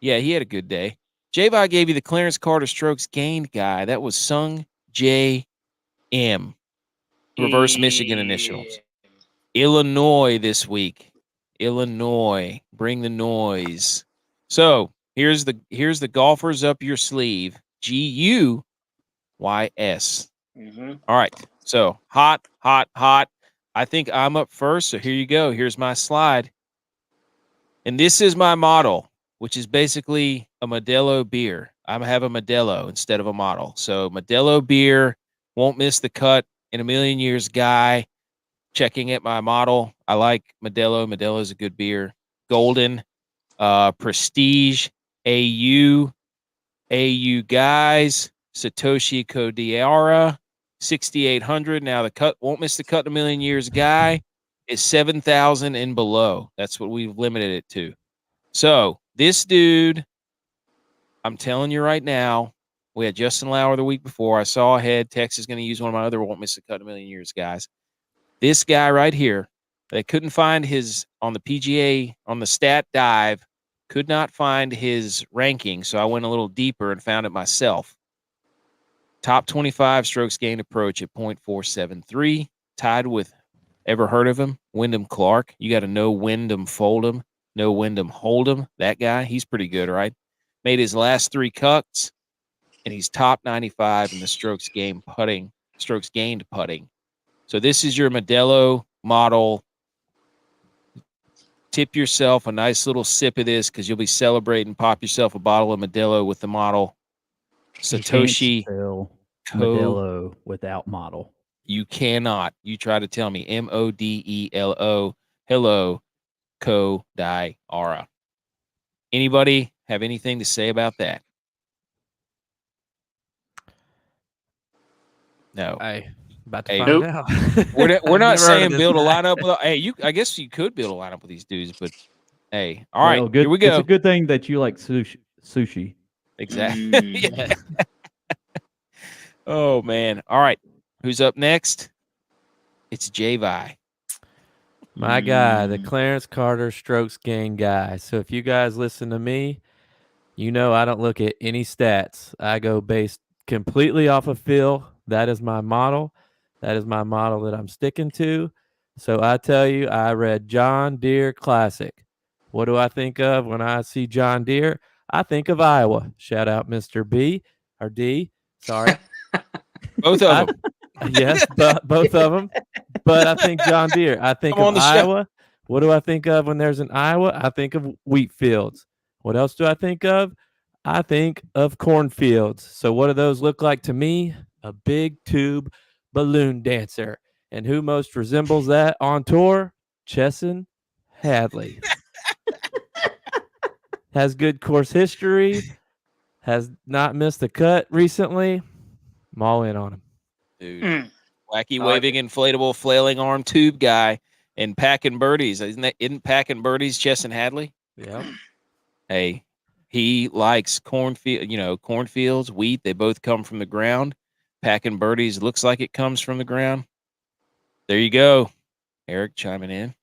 Yeah, he had a good day. Javi gave you the Clarence Carter strokes gained guy. That was Sung J M. Reverse Michigan initials. Illinois this week. Illinois. Bring the noise. So here's the Golfers Up Your Sleeve. GUYS. Mm-hmm. All right. So hot. I think I'm up first. So here you go. Here's my slide. And this is my model, which is basically a Modelo beer. I have a Modelo instead of a model. So Modelo beer, won't miss the cut in a million years guy. Checking at my model. I like Modelo. Modelo is a good beer. Golden, Prestige, AU guys, Satoshi Kodiara, 6,800. Now the cut won't miss the cut in a million years guy is 7,000 and below. That's what we've limited it to. So this dude, I'm telling you right now, we had Justin Lauer the week before. I saw ahead. Tex is going to use one of my other won't miss the cut in a million years guys. This guy right here, they couldn't find his on the PGA, on the stat dive, could not find his ranking. So I went a little deeper and found it myself. Top 25 strokes gained approach at .473, tied with, ever heard of him? Wyndham Clark. You got to know Wyndham Fold'em, know Wyndham Hold'em. That guy, he's pretty good, right? Made his last 3 cuts, and he's top 95 in the strokes gained putting. So this is your Modelo model. Tip yourself a nice little sip of this because you'll be celebrating. Pop yourself a bottle of Modelo with the model. Satoshi Modelo without model. You cannot. You try to tell me. MODELO. Hello, Kodiara. Anybody have anything to say about that? No. About to find out. We're not saying build a lineup with. Hey, I guess you could build a lineup with these dudes, but hey, all right, good, here we go. It's a good thing that you like sushi. Exactly. Yeah. Oh man! All right, who's up next? It's Javi. My guy, the Clarence Carter strokes gain guy. So if you guys listen to me, You know, I don't look at any stats. I go based completely off of feel. That is my model. That is my model that I'm sticking to. So I tell you, I read John Deere Classic. What do I think of when I see John Deere? I think of Iowa. Shout out Mr. B or D. Sorry. Both of them. Yes, both of them. But I think John Deere. I think Come on of the show. Iowa. What do I think of when there's an Iowa? I think of wheat fields. What else do I think of? I think of cornfields. So what do those look like to me? A big tube balloon dancer. And who most resembles that on tour? Chesson Hadley. Has good course history. Has not missed a cut recently. I'm all in on him. Dude. Wacky waving, inflatable, flailing arm tube guy and packing birdies. Isn't packing birdies Chesson Hadley? Yeah. Hey, he likes cornfields, wheat. They both come from the ground. Packing birdies looks like it comes from the ground. There you go. Eric chiming in.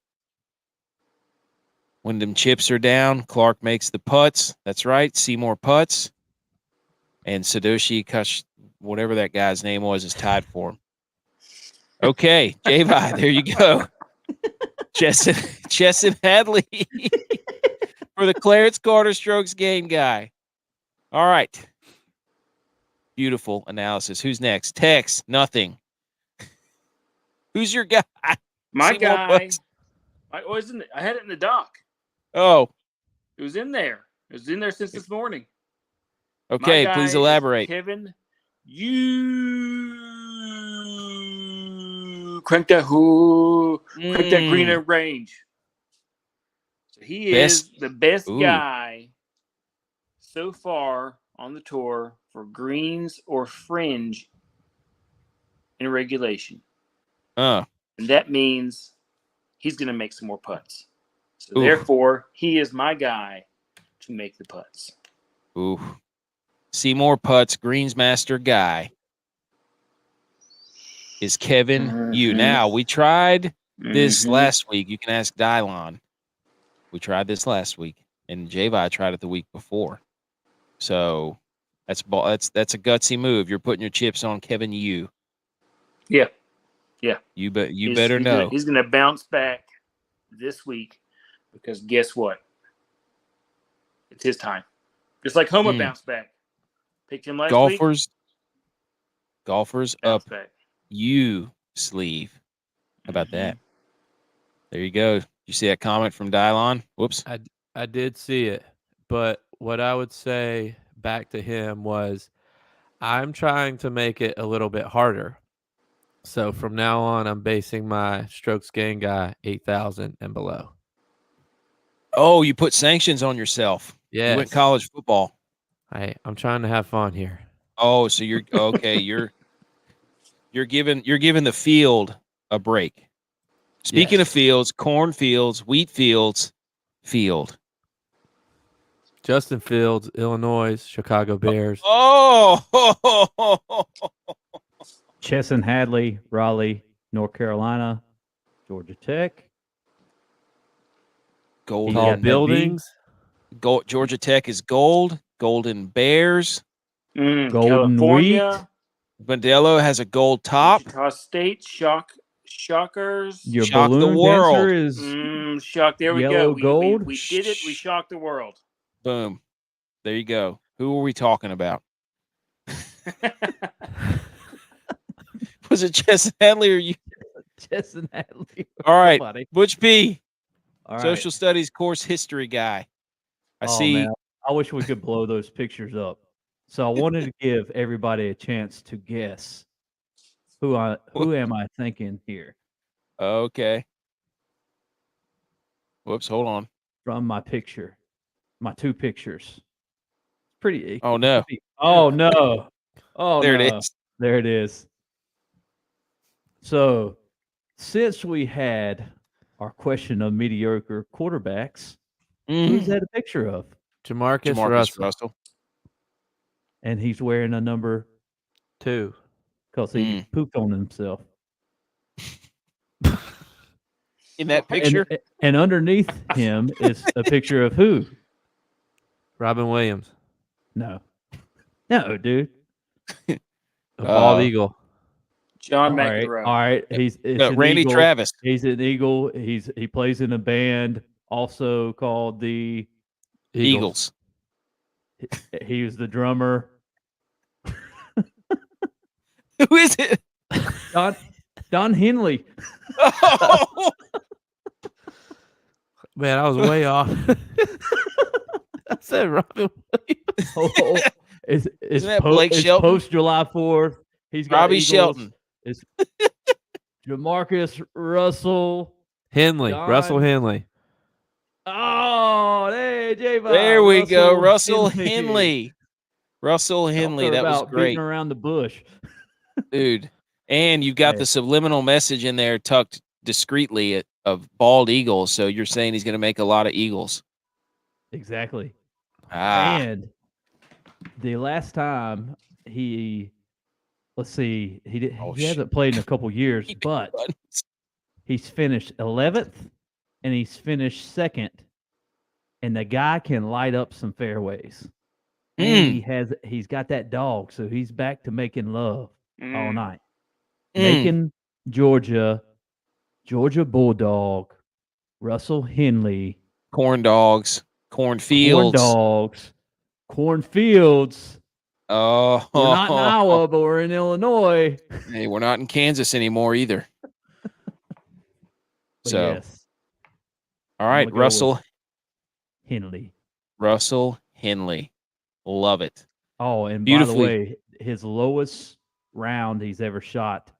When them chips are down, Clark makes the putts. That's right. Seymour putts. And Sadoshi whatever that guy's name was, is tied for him. Okay, J-Vi, there you go. Chesson Hadley for the Clarence Carter Strokes Gain guy. All right. Beautiful analysis. Who's next? Tex, nothing. Who's your guy? My Seymour guy. Putts. I had it in the dock. Oh, It was in there. It was in there since this morning. okay. My guy Please is elaborate. Kevin, you crank that green and range. So he is the best guy so far on the tour for greens or fringe in regulation. And that means he's going to make some more putts. So therefore, he is my guy to make the putts. Ooh. Seymour Putts, Greensmaster guy is Kevin Yu. Now, we tried this last week. You can ask Dylon. We tried this last week, and J-Vi tried it the week before. So that's a gutsy move. You're putting your chips on Kevin Yu. Yeah. Yeah. You better know. He's going to bounce back this week because guess what? It's his time. Just like Homa bounced back. Picked him last week. Golfers up back. You sleeve. How about that? There you go. You see that comment from Dylon? Whoops. I did see it. But what I would say back to him was I'm trying to make it a little bit harder. So from now on, I'm basing my strokes gain guy 8,000 and below. Oh, you put sanctions on yourself. Yeah. You went college football. I'm trying to have fun here. Oh, so you're okay. You're giving the field a break. Speaking of fields, cornfields, wheat fields, field. Justin Fields, Illinois, Chicago Bears. Oh, Chesson Hadley, Raleigh, North Carolina, Georgia Tech. Tall buildings. Georgia Tech is gold. Golden Bears. Golden California. wheat. Modelo has a gold top. Utah State, shockers. Your shock balloon the world. dancer is shock. There we yellow go. gold. We did it. We shocked the world. Boom. There you go. Who are we talking about? Was it Chesson Hadley or you? Chesson Hadley. All right. Somebody. Butch P. All right. Social studies course history guy. I see. Man. I wish we could blow those pictures up. So I wanted to give everybody a chance to guess who am I thinking here? Okay. Whoops, hold on. From my picture. My two pictures. Pretty. Oh no. Oh no. Oh there no. it is. There it is. So since we had our question of mediocre quarterbacks, who's that a picture of? Jamarcus Russell. And he's wearing a number 2 because he pooped on himself. In that picture? And underneath him is a picture of who? Robin Williams. No, dude. A bald eagle. John All McEnroe. right. It's an Randy eagle. Travis. He's an eagle. He plays in a band also called the Eagles. He was the drummer. Who is it? Don Henley. Oh, Man, I was way off. I said Robin Williams. It's Isn't that Blake Shelton? post July 4th. He's got Robbie Eagles. Shelton. It's Jamarcus Russell. Russell Henley. Oh, hey, J. There we go. Russell Henley. Russell Henley. That was great. Beating around the bush. Dude. And you've got the subliminal message in there tucked discreetly of bald eagles. So you're saying he's going to make a lot of eagles. Exactly. And the last time let's see, he hasn't played in a couple years, but he's finished 11th and he's finished 2nd, and the guy can light up some fairways. And he's got that dog, so he's back to making love all night. Macon, Georgia Bulldog, Russell Henley, cornfields. Oh, we're not in Iowa, but we're in Illinois. Hey, we're not in Kansas anymore either. So, yes. All right, Russell Henley. Russell Henley. Love it. Oh, and by the way, his lowest round he's ever shot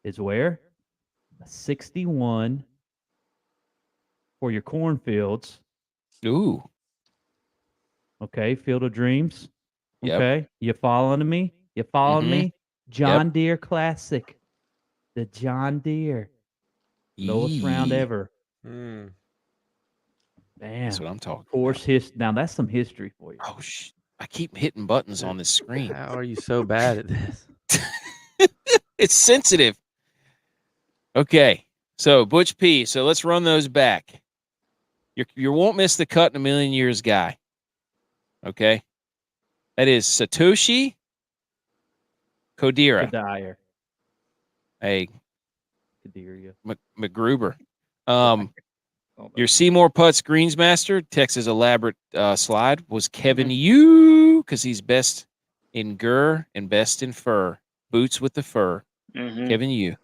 is where? A 61 for your cornfields. Ooh. Okay, Field of Dreams. Yep. Okay, you following me? Me? John Deere Classic. The John Deere. Lowest round ever. Bam. That's what I'm talking about. Now that's some history for you. Oh, I keep hitting buttons on this screen. How are you so bad at this? It's sensitive. Okay, so Butch P. So let's run those back. You won't miss the cut in a million years guy. Okay, that is Satoshi Kodira. Hey, Kodira. McGruber. Your Seymour Putts Greensmaster, Texas elaborate slide was Kevin Yu, because he's best in gur and best in fur. Boots with the fur. Kevin Yu.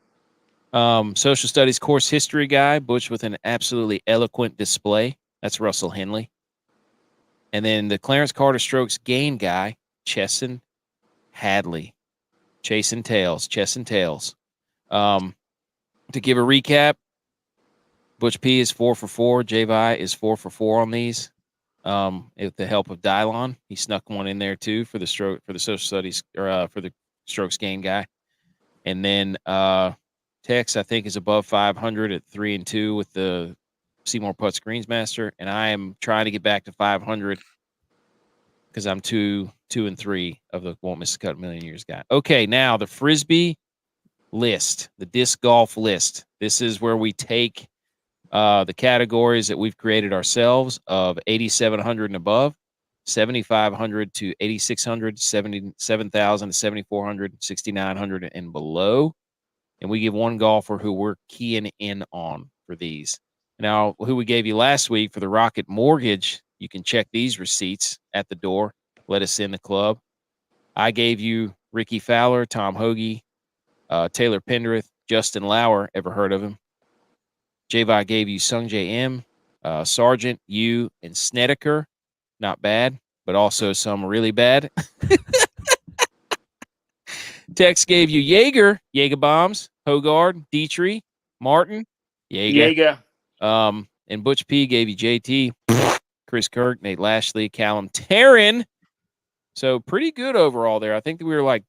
Social studies course history guy, Butch with an absolutely eloquent display. That's Russell Henley. And then the Clarence Carter Strokes gain guy, Chesson Hadley. Chasing tails. To give a recap, Butch P is 4 for 4. J-Vi is 4 for 4 on these. With the help of Dylon, he snuck one in there too for the social studies or for the strokes gain guy. And then Tex, I think, is above 500 at 3 and 2 with the Seymour Putts Greensmaster, and I am trying to get back to 500 because I'm 2 and 3 of the won't miss a cut million years guy. Okay, now the Frisbee list, the disc golf list. This is where we take the categories that we've created ourselves of 8,700 and above, 7,500 to 8,600, 77,000 to 7,400, 6,900 and below. And we give one golfer who we're keying in on for these. Now, who we gave you last week for the Rocket Mortgage, you can check these receipts at the door. Let us in the club. I gave you Ricky Fowler, Tom Hoagie, Taylor Pendrith, Justin Lauer. Ever heard of him? J-Vi gave you Sung J M, Sargent, you, and Snedeker. Not bad, but also some really bad. Tex gave you Jaeger Bombs, Hogard, Dietrich, Martin, Jaeger. And Butch P gave you JT, Chris Kirk, Nate Lashley, Callum Taryn. So pretty good overall there. I think that we were like,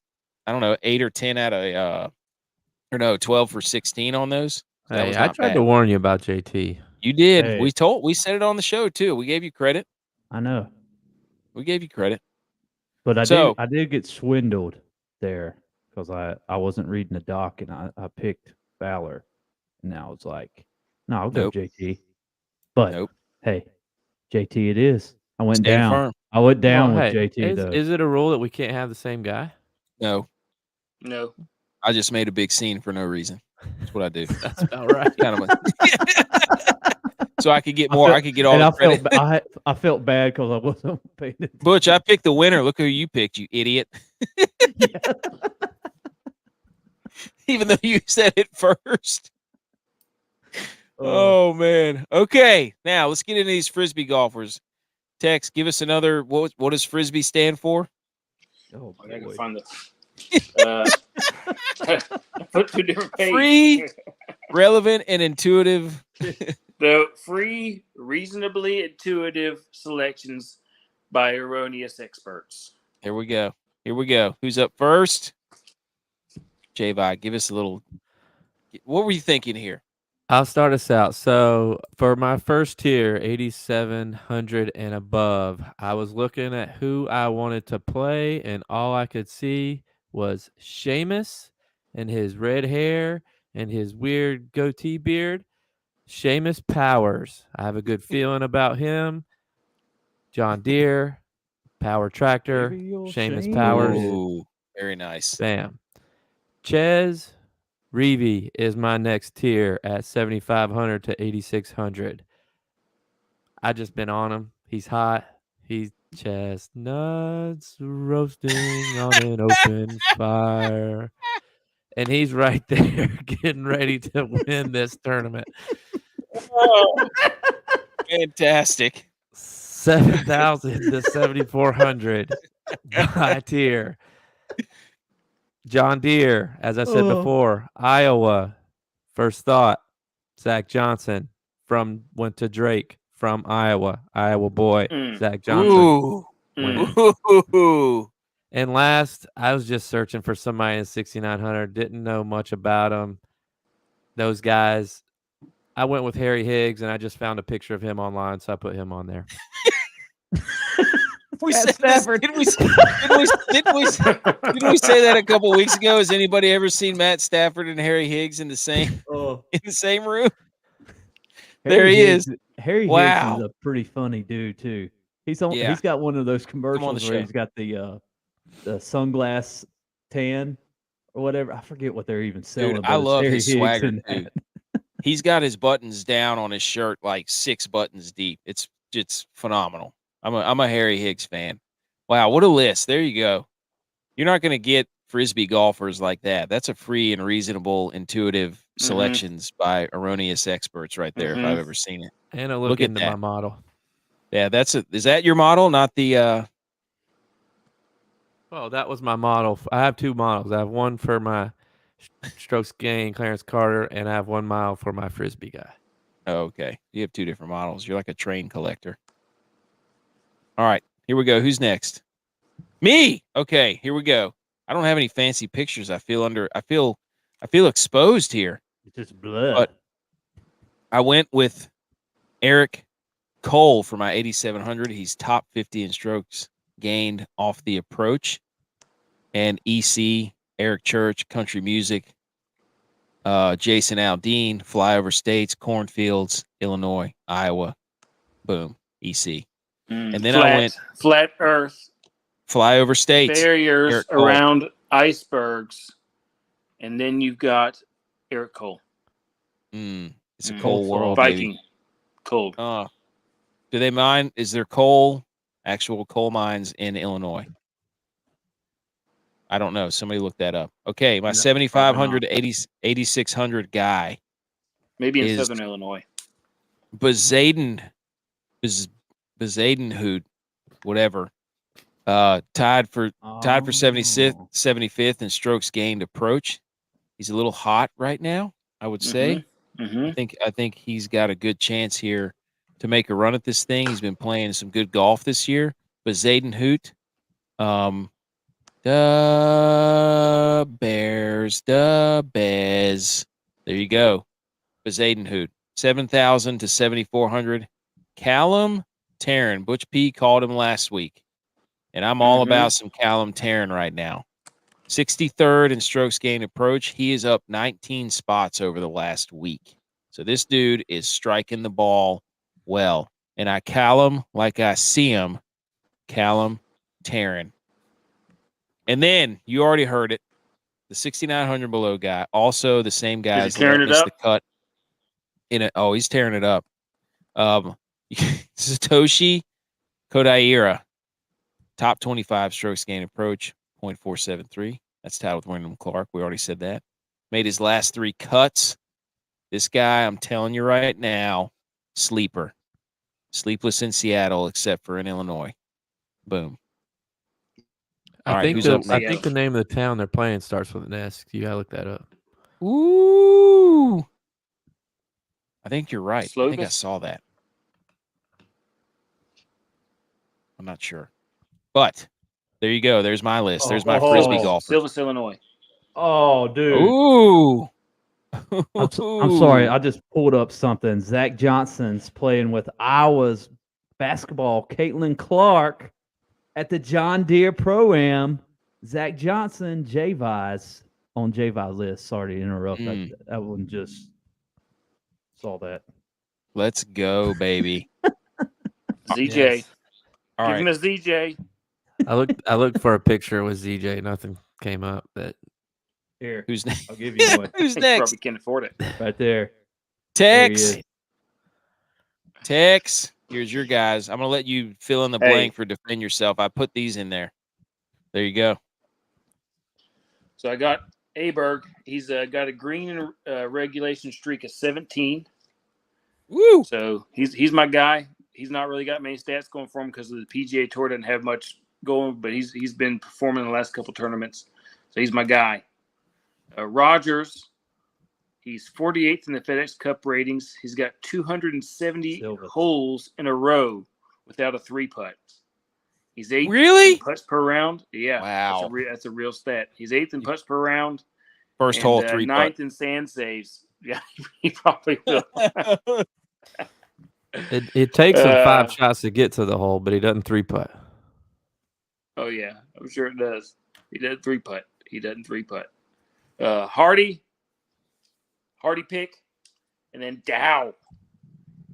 8 or 10 out of 12 for 16 on those. So hey, I tried to warn you about JT. You did. Hey. We said it on the show too. We gave you credit. I know. We gave you credit. But I did get swindled there because I wasn't reading the doc and I picked Fowler. And I was like, no, I'll go JT. But hey, JT it is. I went Stand down. firm. I went down Well, with hey, JT though. Is it a rule that we can't have the same guy? No, No. I just made a big scene for no reason. That's what I do. That's about right. Kind of so I could get more. I could get all the credit. I felt bad because I wasn't paying attention. Butch, I picked the winner. Look who you picked, you idiot. Even though you said it first. Oh man. Okay. Now let's get into these Frisbee golfers. Tex, give us another. What does Frisbee stand for? Oh, I gotta boy. find the. I put 2 different pages. Free, relevant, and intuitive. The free, reasonably intuitive selections by erroneous experts. Here we go. Who's up first? J-Vi, give us a little. What were you thinking here? I'll start us out. So for my first tier, 8,700 and above, I was looking at who I wanted to play, and all I could see was Seamus and his red hair and his weird goatee beard. Seamus Powers. I have a good feeling about him. John Deere, Power Tractor, Seamus Powers. Ooh, very nice. Bam. Ches Reevy is my next tier at 7,500 to 8,600. I just been on him. He's hot. He's chestnuts roasting on an open fire. And he's right there getting ready to win this tournament. Oh, fantastic. 7,000 to 7,400. My tier. John Deere, as I said before, Iowa. First thought, Zach Johnson went to Drake from Iowa boy, Zach Johnson. Ooh. And last, I was just searching for somebody in 6,900. Didn't know much about them. Those guys. I went with Harry Higgs, and I just found a picture of him online, so I put him on there. We said Stafford. Didn't we say that a couple weeks ago? Has anybody ever seen Matt Stafford and Harry Higgs in the same room? There he is. Harry Higgs is a pretty funny dude too. He's got one of those commercials where he's got the sunglass tan or whatever. I forget what they're even selling. Dude, I love his swagger, dude. He's got his buttons down on his shirt like 6 buttons deep. It's phenomenal. I'm a Harry Higgs fan. Wow, what a list. There you go. You're not going to get Frisbee golfers like that. That's a free and reasonable, intuitive selections by erroneous experts right there, if I've ever seen it. And a look into my model. Yeah, is that your model, not the Well, that was my model. I have 2 models. I have one for my strokes gain, Clarence Carter, and I have 1 mile for my Frisbee guy. Oh, okay. You have 2 different models. You're like a train collector. All right, here we go. Who's next? Me. Okay, here we go. I don't have any fancy pictures. I feel exposed here. It's just blood. But I went with Eric Cole for my 8,700. He's top 50 in strokes gained off the approach. And EC, Eric Church, country music. Jason Aldean, flyover states, cornfields, Illinois, Iowa. Boom, EC. And then I went flat Earth, flyover states, barriers around icebergs, and then you've got Eric Cole. It's a cold world, Viking, baby. Cold. Do they mine? Is there actual coal mines in Illinois? I don't know. Somebody look that up. Okay, my 7,500 to 8,600 guy. Maybe in Southern Illinois. Bezadenhout, whatever. Tied for 75th in strokes gained approach. He's a little hot right now, I would say. I think he's got a good chance here to make a run at this thing. He's been playing some good golf this year. Bezadenhout, the Bears, the Bez. There you go. Bezadenhout, 7,000 to 7,400. Callum Tarrant, Butch P called him last week, and I'm all about some Callum Tarrant right now. 63rd in strokes gained approach. He is up 19 spots over the last week. So this dude is striking the ball well. and I call him like I see him. Callum Taryn. And then you already heard it. The 6,900 below guy, also the same guy as tearing it missed up? the cut. Oh, he's tearing it up. Satoshi Kodaira, top 25 strokes gain approach, 0.473. That's tied with Wyndham Clark. We already said that. Made his last 3 cuts. This guy, I'm telling you right now, sleeper. Sleepless in Seattle, except for in Illinois. Boom. I think the name of the town they're playing starts with an S. You gotta look that up. Ooh. I think you're right. Slovis? I think I saw that. I'm not sure. But there you go. There's my list. There's my Frisbee golfer. Silvis, Illinois. Oh, dude. Ooh. I'm sorry. I just pulled up something. Zach Johnson's playing with Iowa's basketball. Caitlin Clark at the John Deere Pro-Am. Zach Johnson, J-Vise on J-Vise list. Sorry to interrupt. That one just saw that. Let's go, baby. ZJ. Yes. All Give right. him a ZJ. I looked for a picture with ZJ. Nothing came up. But here, who's next? I'll give you one. Who's He next? probably can't afford it. Right there. Tex. There Tex. Here's your guys. I'm gonna let you fill in the blank for defend yourself. I put these in there. There you go. So I got Aberg. He's got a green regulation streak of 17. Woo! So he's my guy. He's not really got many stats going for him because the PGA Tour doesn't have much going, but he's been performing in the last couple tournaments. So he's my guy. Rogers, he's 48th in the FedEx Cup ratings. He's got 270 holes in a row without a 3-putt. He's 8th really? in putts per round. Yeah, wow, that's a real stat. He's 8th in putts per round. First hole 3 putt. 9th in sand saves. Yeah, he probably will. It takes him 5 shots to get to the hole, but he doesn't 3-putt. Oh yeah, I'm sure it does. He doesn't 3-putt. He doesn't 3-putt. Hardy pick, and then Dow.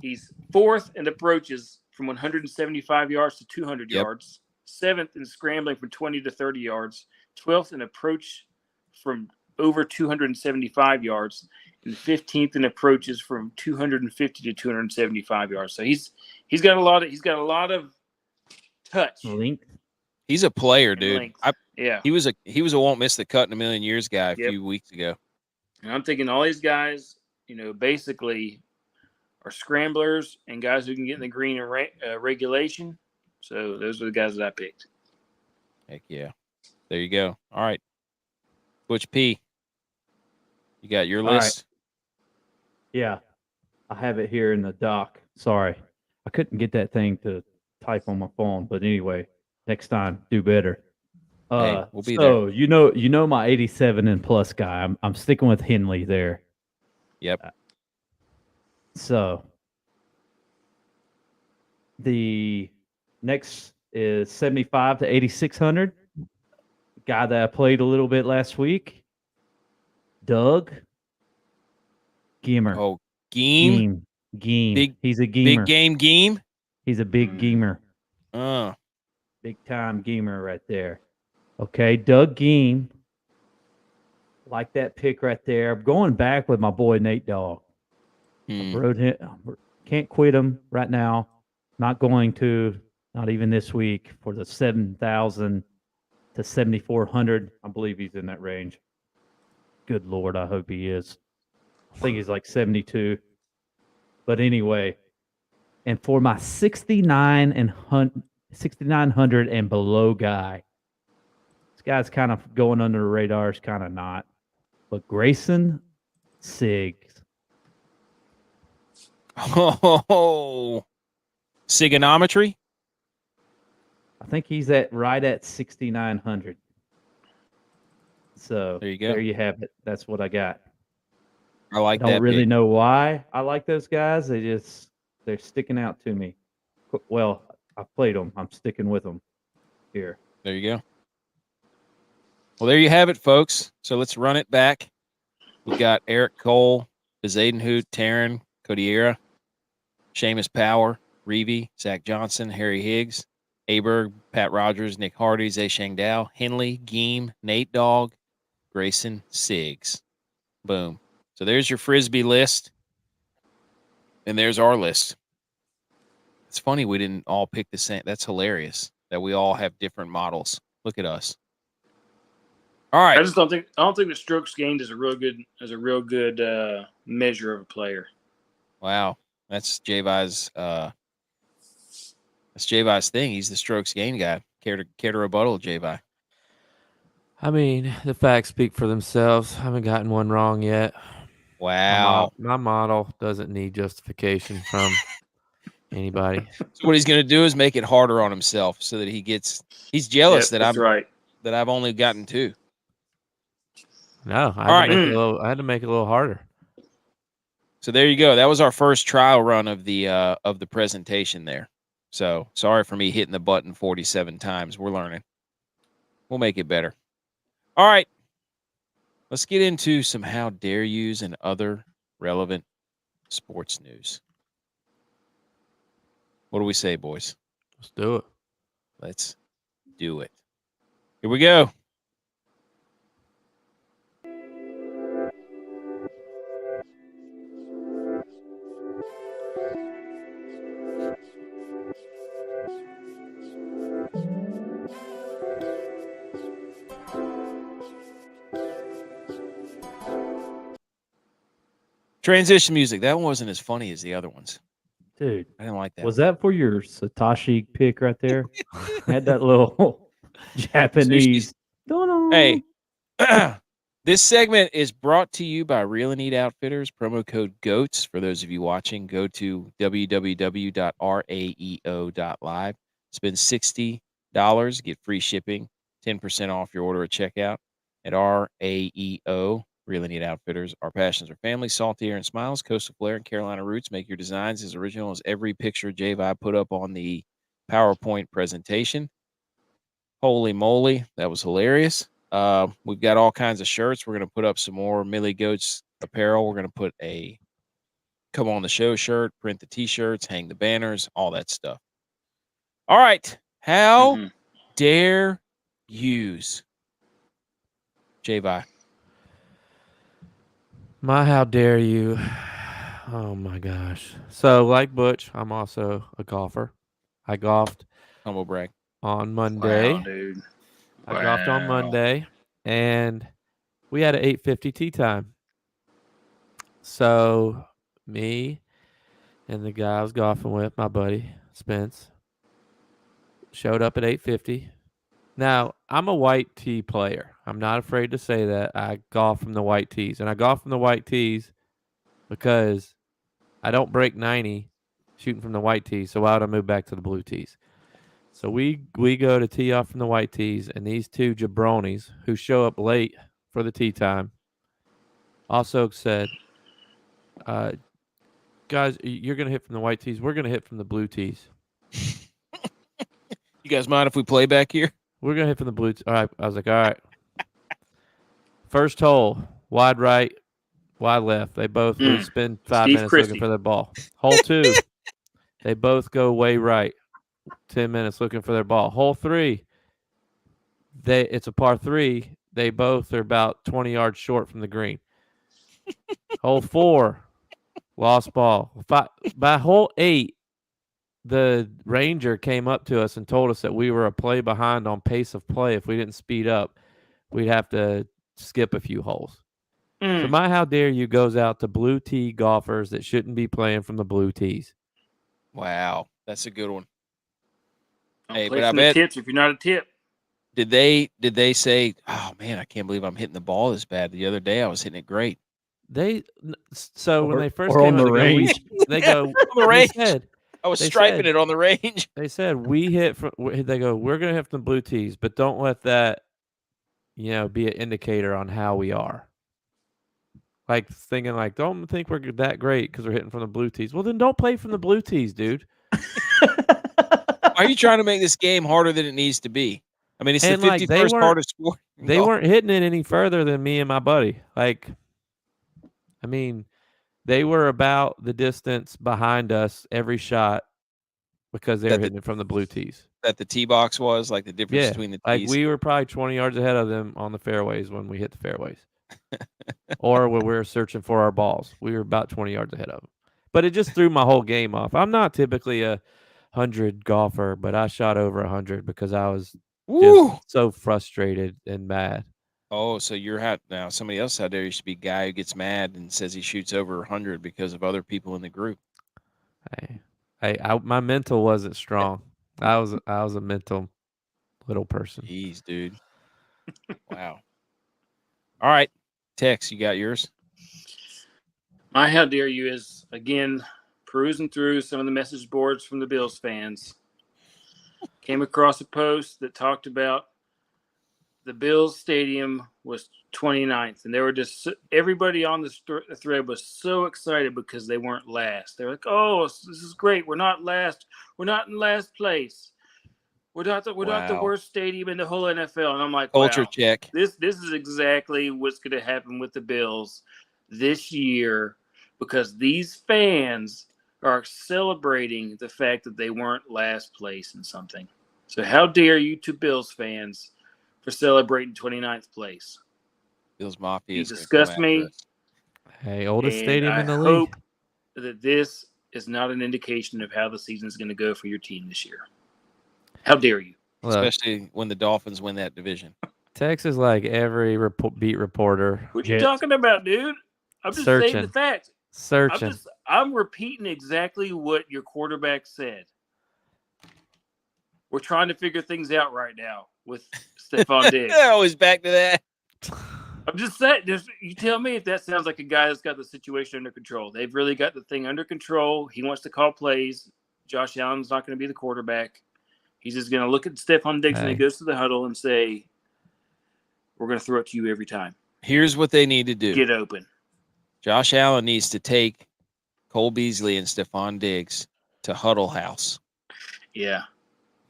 He's 4th in approaches from 175 yards to 200 yards. 7th in scrambling from 20 to 30 yards. 12th in approach from over 275 yards, and 15th in approaches from 250 to 275 yards. So he's got a lot of touch. Length. He's a player, dude. Yeah. He was a won't miss the cut in a million years guy a few weeks ago. And I'm thinking all these guys, basically are scramblers and guys who can get in the green and regulation. So those are the guys that I picked. Heck yeah. There you go. All right. Butch P. You got your list? Right. Yeah. I have it here in the doc. Sorry. I couldn't get that thing to type on my phone. But anyway, next time, do better. Hey, we'll be so there. you know my 87 and plus guy. I'm sticking with Henley there. Yep. So the next is 75 to 8,600. Guy that I played a little bit last week, Oh, Doug Geemer. Geem. He's a gamer. Big game Geem. He's a big gamer. Big time gamer right there. Okay, Doug Geem. Like that pick right there. I'm going back with my boy Nate Dogg. Rode him. Can't quit him right now. Not going to. Not even this week for the 7,000 to 7,400. I believe he's in that range. Good Lord, I hope he is. I think he's like 72. But anyway, and for my 6,900 and below guy, this guy's kind of going under the radar, is kind of not. But Grayson Siggs. Oh, Sigonometry? I think he's right at 6,900. So there you go. There you have it. That's what I got. I like that. I don't really know why I like those guys. They're sticking out to me. Well, I played them. I'm sticking with them here. There you go. Well, there you have it, folks. So let's run it back. We've got Eric Cole, Zadenhout, Taryn, Codiera, Seamus Power, Reevy, Zach Johnson, Harry Higgs, Aberg, Pat Rogers, Nick Hardy, Zay Shangdao, Henley, Geem, Nate Dogg, Grayson Siggs. Boom. So there's your Frisbee list. And there's our list. It's funny we didn't all pick the same. That's hilarious that we all have different models. Look at us. All right. I don't think the strokes gained is a real good measure of a player. Wow. That's J-Vi's thing. He's the strokes gained guy. Care to rebuttal, J-Vi? I mean, the facts speak for themselves. I haven't gotten one wrong yet. Wow. My model doesn't need justification from anybody. So what he's going to do is make it harder on himself so that he's jealous that I've only gotten 2. No, I had to make it a little harder. So there you go. That was our first trial run of the presentation there. So sorry for me hitting the button 47 times. We're learning. We'll make it better. All right. Let's get into some how dare yous and other relevant sports news. What do we say, boys? Let's do it. Let's do it. Here we go. Transition music. That one wasn't as funny as the other ones. Dude, I didn't like that. Was that for your Satoshi pick right there? Had that little Japanese. Hey, this segment is brought to you by Real and Neat Outfitters. Promo code GOATS. For those of you watching, go to www.raeo.live. Spend $60, get free shipping, 10% off your order at checkout at RAEO. Real and Neat Outfitters. Our passions are family, salty air and smiles, coastal flair, and Carolina roots. Make your designs as original as every picture J-Vi put up on the PowerPoint presentation. Holy moly, that was hilarious. We've got all kinds of shirts. We're going to put up some more Millie Goats apparel. We're going to put a Come On the Show shirt, print the T-shirts, hang the banners, all that stuff. All right. How dare yous? J-Vi. How dare you? Oh my gosh. So like Butch, I'm also a golfer. I golfed. Humble brag. On Monday. Wow, dude. I golfed on Monday, and we had an 8:50 tee time. So me and the guy I was golfing with, my buddy Spence, showed up at 8:50. Now, I'm a white tee player. I'm not afraid to say that. I golf from the white tees. And I golf from the white tees because I don't break 90 shooting from the white tees. So why would I move back to the blue tees? So we go to tee off from the white tees, and these two jabronis who show up late for the tee time also said, guys, you're going to hit from the white tees. We're going to hit from the blue tees. You guys mind if we play back here? We're going to hit from the blue. All right. I was like, all right. First hole, wide right, wide left. They both spend 5 minutes looking for their ball. Hole 2, they both go way right. 10 minutes looking for their ball. Hole 3, it's a par 3. They both are about 20 yards short from the green. Hole 4, lost ball. By hole 8, the ranger came up to us and told us that we were a play behind on pace of play. If we didn't speed up, we'd have to skip a few holes. So my how dare you goes out to blue tee golfers that shouldn't be playing from the blue tees. Wow, that's a good one. Hey, but I bet tips if you're not a tip. Did they say, "Oh man, I can't believe I'm hitting the ball this bad"? The other day I was hitting it great. When they first came on the range, they go on the range. I was striping it on the range. They said we hit from. They go, we're gonna hit from the blue tees, but don't let that, be an indicator on how we are. Like thinking, don't think we're that great because we're hitting from the blue tees. Well, then don't play from the blue tees, dude. Are you trying to make this game harder than it needs to be? I mean, it's the 51st hardest sport. They weren't hitting it any further than me and my buddy. They were about the distance behind us every shot because they were hitting it from the blue tees. That the tee box was like the difference between the tees. Like we were probably 20 yards ahead of them on the fairways when we hit the fairways, or when we were searching for our balls. We were about 20 yards ahead of them. But it just threw my whole game off. I'm not typically a 100 golfer, but I shot over 100 because I was just so frustrated and mad. Oh, so you're out now. Somebody else out there used to be a guy who gets mad and says he shoots over 100 because of other people in the group. My mental wasn't strong. I was a mental little person. Jeez, dude. Wow. All right, Tex, you got yours? My how dare you is, again, perusing through some of the message boards from the Bills fans. Came across a post that talked about the Bills stadium was 29th, and they were just, everybody on the thread was so excited because they weren't last. They're like, oh, this is great. We're not last. We're not in last place. We're not the worst stadium in the whole NFL. And I'm like, culture check. This is exactly what's going to happen with the Bills this year, because these fans are celebrating the fact that they weren't last place in something. So how dare you two Bills fans for celebrating 29th place? Bills Mafia. You disgust me. Hey, oldest stadium in the league. I hope that this is not an indication of how the season is going to go for your team this year. How dare you? Especially when the Dolphins win that division. Texas, like every beat reporter. What you talking about, dude? I'm just saying the facts. I'm repeating exactly what your quarterback said. We're trying to figure things out right now with Stephon Diggs. Always back to that. I'm just saying, you tell me if that sounds like a guy that's got the situation under control. They've really got the thing under control. He wants to call plays. Josh Allen's not going to be the quarterback. He's just going to look at Stephon Diggs when he goes to the huddle and say, we're going to throw it to you every time. Here's what they need to do. Get open. Josh Allen needs to take Cole Beasley and Stephon Diggs to Huddle House. Yeah.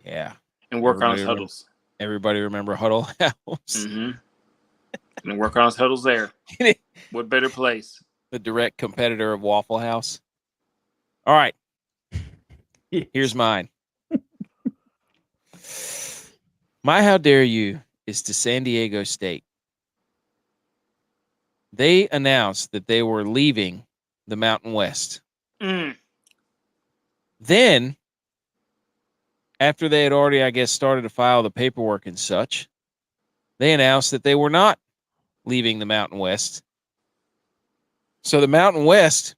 Yeah. And work on his huddles. Everybody remember Huddle House? Mm-hmm. And work on his huddles there. What better place? The direct competitor of Waffle House. All right. Here's mine. My how dare you is to San Diego State. They announced that they were leaving the Mountain West. Then, after they had already, I guess, started to file the paperwork and such, they announced that they were not leaving the Mountain West. So the Mountain West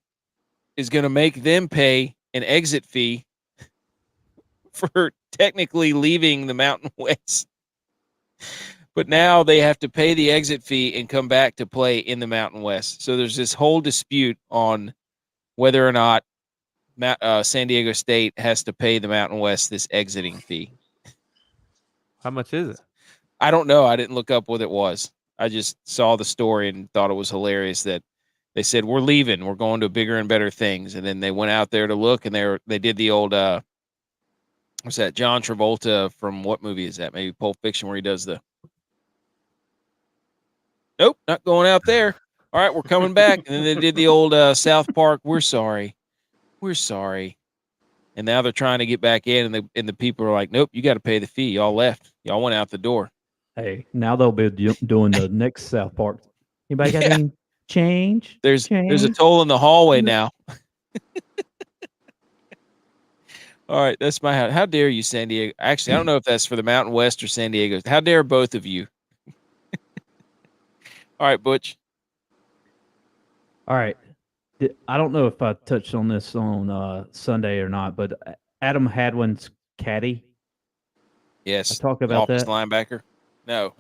is going to make them pay an exit fee for technically leaving the Mountain West. But now they have to pay the exit fee and come back to play in the Mountain West. So there's this whole dispute on whether or not San Diego State has to pay the Mountain West this exiting fee. How much is it? I don't know. I didn't look up what it was. I just saw the story and thought it was hilarious that they said, we're leaving. We're going to bigger and better things. And then they went out there to look, and they did the old, what's that? John Travolta from what movie is that? Maybe Pulp Fiction, where he does the, nope, not going out there. All right, we're coming back. And then they did the old South Park, we're sorry. We're sorry. And now they're trying to get back in, and the people are like, nope, you got to pay the fee. Y'all left. Y'all went out the door. Hey, now they'll be doing the next South Park. Anybody got any change? There's a toll in the hallway now. All right, that's my how dare you, San Diego. Actually, I don't know if that's for the Mountain West or San Diego. How dare both of you? All right, Butch. All right. I don't know if I touched on this on Sunday or not, but Adam Hadwin's caddy. Yes. I talked about that. Linebacker. No.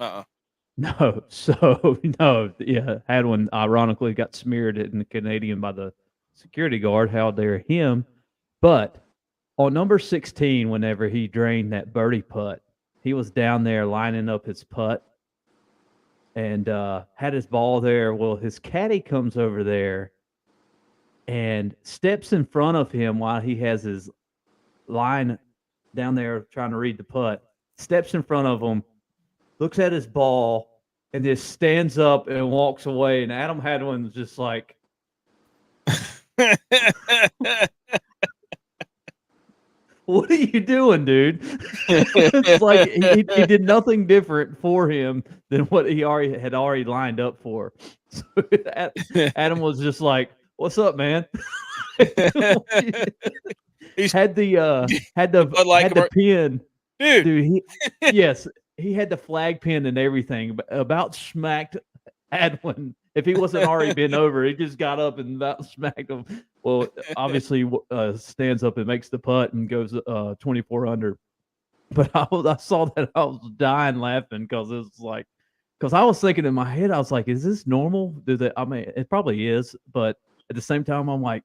No. So no. Yeah. Hadwin ironically got smeared in the Canadian by the security guard. How dare him? But on number 16, whenever he drained that birdie putt, he was down there lining up his putt and had his ball there. Well, his caddy comes over there and steps in front of him while he has his line down there trying to read the putt. Steps in front of him, looks at his ball, and just stands up and walks away. And Adam Hadwin's just like, what are you doing, dude? It's like he did nothing different for him than what he had already lined up for. So Adam was just like, "What's up, man?" had the pin, dude. He had the flag pin and everything, but about smacked Adwin. If he wasn't already been over, he just got up and about smacked him. Well, obviously, stands up and makes the putt and goes 24 under. But I saw that, I was dying laughing because it was like, because I was thinking in my head, I was like, is this normal? I mean, it probably is, but at the same time, I'm like,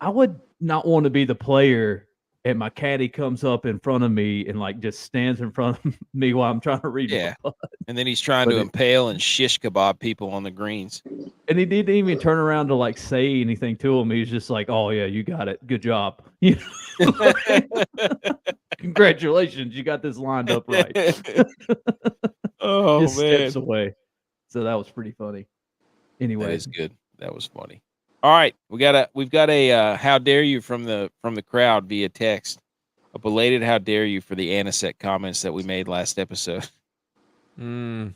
I would not want to be the player and my caddy comes up in front of me and like just stands in front of me while I'm trying to read my putt. And then he's trying to impale and shish kebab people on the greens. And he didn't even turn around to like say anything to him. He was just like, "Oh yeah, you got it. Good job. Congratulations, you got this lined up right." Oh just man, steps away. So that was pretty funny. Anyway, that is good. That was funny. All right, we've got a how dare you from the crowd via text. A belated how dare you for the Anisette comments that we made last episode. That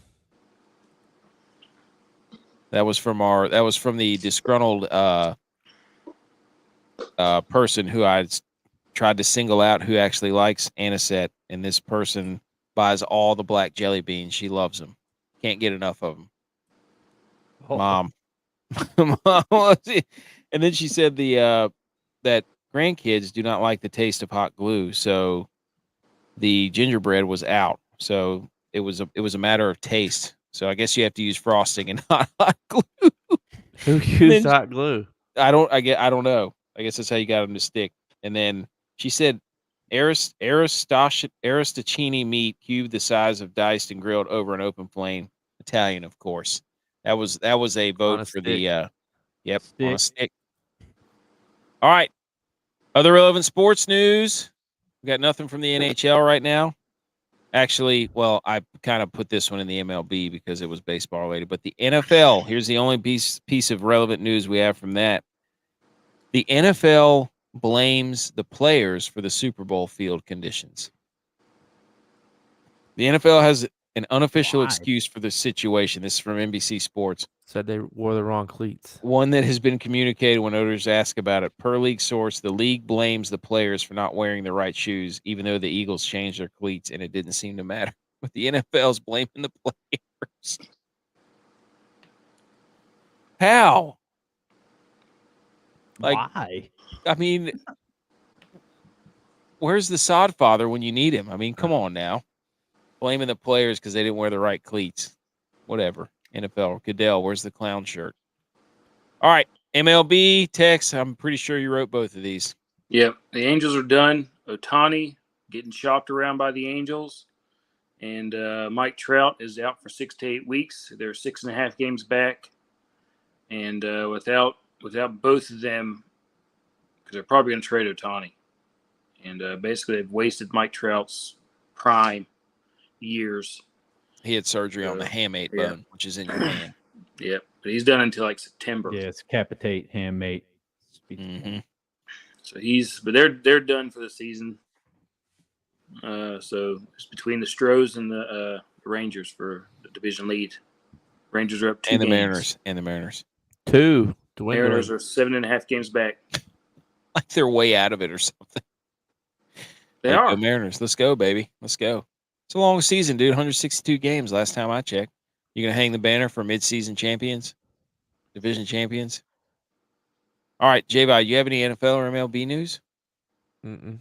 was from the disgruntled person who I tried to single out, who actually likes Anisette, and this person buys all the black jelly beans. She loves them. Can't get enough of them. Oh. Mom. And then she said that grandkids do not like the taste of hot glue, so the gingerbread was out. So it was a matter of taste. So I guess you have to use frosting and not hot glue. Who used hot glue? I don't know. I guess that's how you got them to stick. And then she said, Aristocini meat cubed the size of diced and grilled over an open flame. Italian, of course. That was a vote for the on a stick. All right. Other relevant sports news. We got nothing from the NHL right now. Actually, well, I kind of put this one in the MLB because it was baseball related, but the NFL, here's the only piece of relevant news we have from that. The NFL blames the players for the Super Bowl field conditions. The NFL has an unofficial excuse for the situation. This is from NBC Sports. Said they wore the wrong cleats. One that has been communicated when owners ask about it. Per league source, the league blames the players for not wearing the right shoes, even though the Eagles changed their cleats and it didn't seem to matter. But the NFL's blaming the players. How? Why? I mean, where's the sod father when you need him? I mean, come on now. Blaming the players because they didn't wear the right cleats. Whatever. NFL. Goodell, where's the clown shirt? All right. MLB, Tex, I'm pretty sure you wrote both of these. Yep. The Angels are done. Ohtani getting shopped around by the Angels. And Mike Trout is out for 6 to 8 weeks. They're 6.5 games back. And without both of them, because they're probably going to trade Ohtani. And basically they've wasted Mike Trout's prime years. He had surgery on the hamate bone, which is in your hand. Yep, but he's done until like September. Yeah, it's capitate hamate. Mm-hmm. So they're done for the season. So it's between the Stros and the Rangers for the division lead. Rangers are up 2 games. And the Mariners. 2. Mariners are 7.5 games back. Like they're way out of it or something. They are. Mariners. Let's go, baby. Let's go. It's a long season, dude. 162 games last time I checked. You going to hang the banner for mid-season champions? Division champions? All right, J-Vi, you have any NFL or MLB news? Mm-mm.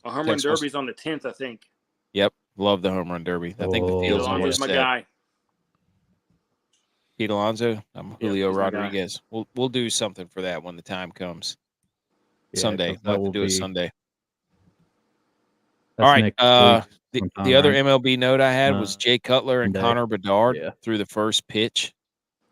A home run derby's on the 10th, I think. Yep. Love the home run derby. I think the field's Alonso's my guy. Pete Alonso? I'm Julio Rodriguez. We'll do something for that when the time comes. Yeah, Sunday. We'll have to do it Sunday. All right. The other MLB note I had was Jay Cutler and Connor Bedard threw the first pitch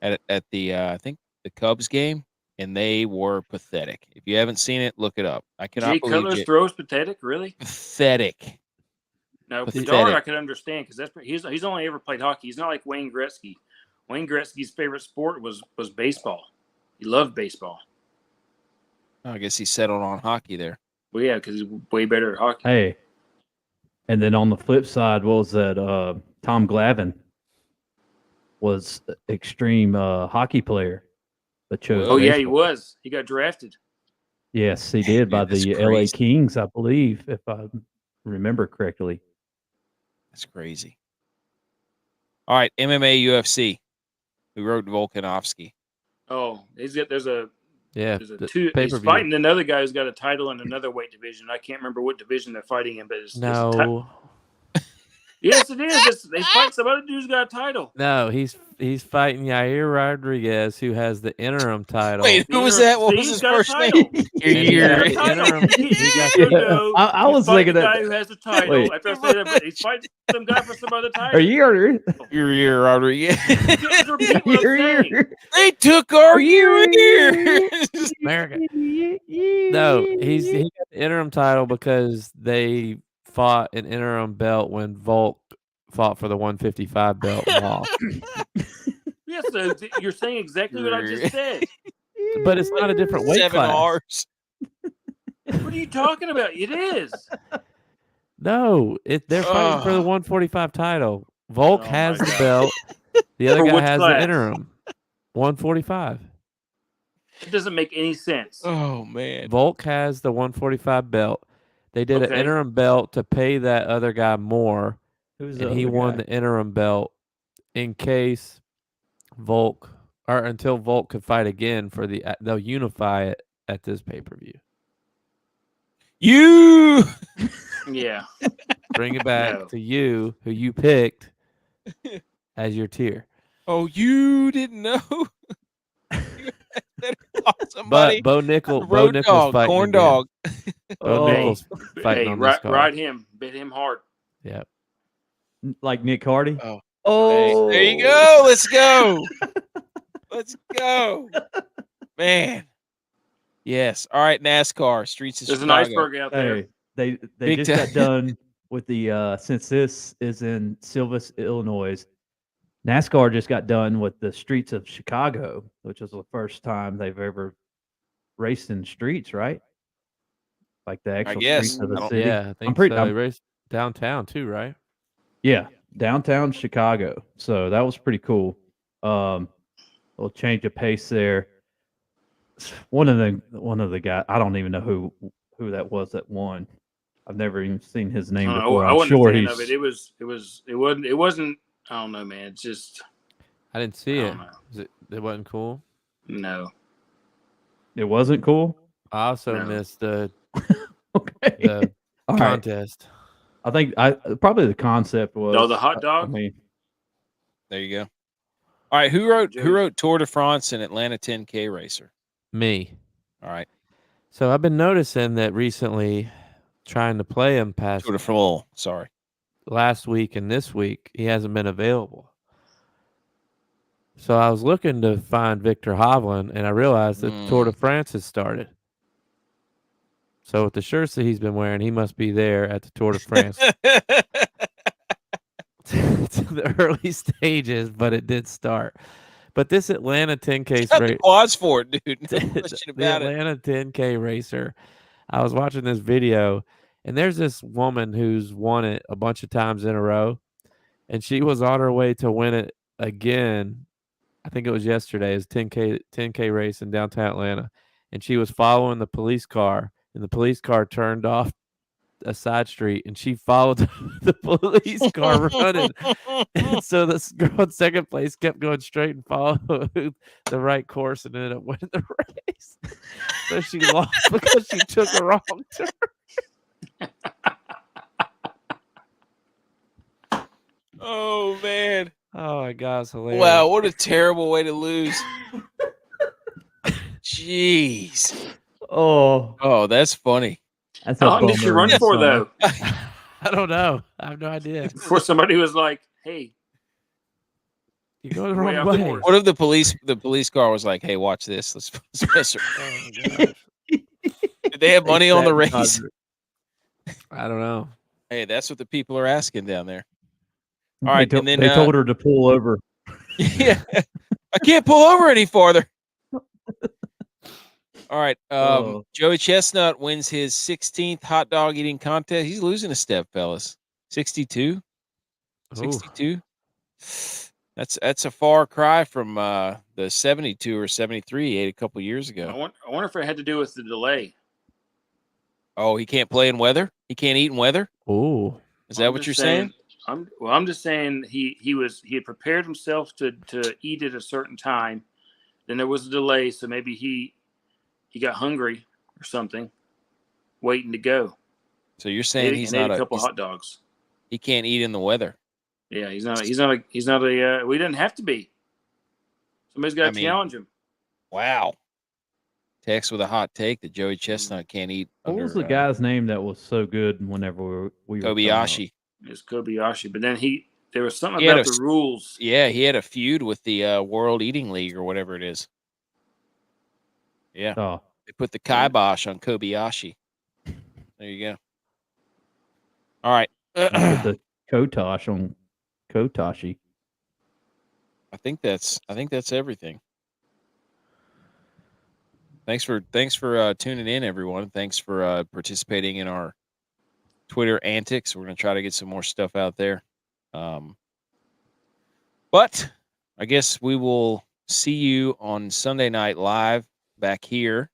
at the I think the Cubs game, and they were pathetic. If you haven't seen it, look it up. I cannot Jay believe Cutler's throws pathetic, really? Pathetic. No, Bedard I could understand because he's only ever played hockey. He's not like Wayne Gretzky. Wayne Gretzky's favorite sport was baseball. He loved baseball. I guess he settled on hockey there. Well, yeah, because he's way better at hockey. Hey, and then on the flip side, what was that? Tom Glavine was extreme hockey player, but chose. Oh, yeah, he baseball. was. He got drafted. Yes, he did by Dude, the that's LA crazy. Kings, I believe, if I remember correctly. That's crazy. All right, MMA UFC. Who wrote Volkanovski? Oh, there's a two. He's fighting another guy who's got a title in another weight division. I can't remember what division they're fighting in, but it's yes, it is. They fight some other dude who's got a title. No, he's fighting Yair Rodriguez, who has the interim title. Wait, who was that? What was his first name? I was thinking that guy who has the title. After I said that, but he's fighting some guy for some other title. Yair Rodriguez. They took our year. America. No, he got the interim title because they fought an interim belt when Volk fought for the 155 belt and lost. Yes, so you're saying exactly what I just said. But it's not a different weight 7 class. R's. What are you talking about? It is. No, they're fighting for the 145 title. Volk has the belt. The other guy has the interim. 145. It doesn't make any sense. Oh, man. Volk has the 145 belt. They did an interim belt to pay that other guy more. And he won the interim belt in case Volk, or until Volk could fight again for they'll unify it at this pay-per-view. Yeah. Bring it back to you, who you picked as your tier. Oh, you didn't know? But Bo Nichols fighting corn dog. Bo Nichols fighting on this card. Ride him, bit him hard. Yep. Like Nick Hardy. Oh, there you go. Let's go. Let's go, man. Yes. All right, NASCAR streets of There's Chicago. an iceberg out there. Hey, they just got done with the since this is in Silvis, Illinois. NASCAR just got done with the streets of Chicago, which was the first time they've ever raced in streets, right? Like the actual streets of the city. Yeah, I think they raced downtown too, right? Yeah, downtown Chicago. So that was pretty cool. Little change of pace there. One of the guys, I don't even know who that was that won. I've never even seen his name before. I wasn't sure a fan of it. It wasn't. I don't know, man. It's just. I didn't see it. It wasn't cool. No. It wasn't cool. I also missed the All contest. Right. I think probably the concept was the hot dog. I mean, there you go. All right, who wrote Tour de France and Atlanta 10K Racer? Me. All right. So I've been noticing that recently, trying to play him past Tour de France. Sorry. Last week and this week, he hasn't been available. So I was looking to find Victor Hovland, and I realized that Tour de France has started. So with the shirts that he's been wearing, he must be there at the Tour de France. To the early stages, but it did start. But this Atlanta 10K race, quads for it, dude. No question about the Atlanta 10K racer. I was watching this video, and there's this woman who's won it a bunch of times in a row, and she was on her way to win it again. I think it was yesterday. It's 10K race in downtown Atlanta, and she was following the police car, and the police car turned off a side street, and she followed the police car running. And so this girl in second place kept going straight and followed the right course and ended up winning the race. So she lost because she took a wrong turn. Oh, man. Oh, my God, it's hilarious. Wow, what a terrible way to lose. Jeez. Oh, that's funny. How long did she run for, though? I don't know. I have no idea. Before somebody was like, "Hey, you go the wrong way." What if the police car was like, "Hey, watch this. Let's mess her." Oh my gosh. Did they have money on the race? I don't know. Hey, that's what the people are asking down there. All right, and then they told her to pull over. Yeah, I can't pull over any farther. All right. Joey Chestnut wins his 16th hot dog eating contest. He's losing a step, fellas. 62. 62. That's a far cry from the 72 or 73 he ate a couple years ago. I wonder if it had to do with the delay. Oh, he can't play in weather? He can't eat in weather? Oh. Is that what you're saying? I'm just saying he had prepared himself to eat at a certain time. Then there was a delay, so maybe he got hungry or something, waiting to go. So you're saying ate a couple hot dogs. He can't eat in the weather. Yeah, he's not a. We didn't have to be. Somebody's got to challenge him. Wow. Text with a hot take that Joey Chestnut can't eat. What was the guy's name that was so good whenever we were Kobayashi? It's Kobayashi, but then there was something about the rules. Yeah, he had a feud with the World Eating League or whatever it is. Yeah. Oh. They put the kibosh on Kobayashi. There you go. All right. Put the Kotosh on Kotashi. I think that's everything. Thanks for tuning in, everyone. Thanks for participating in our Twitter antics. We're going to try to get some more stuff out there. But I guess we will see you on Sunday Night Live back here.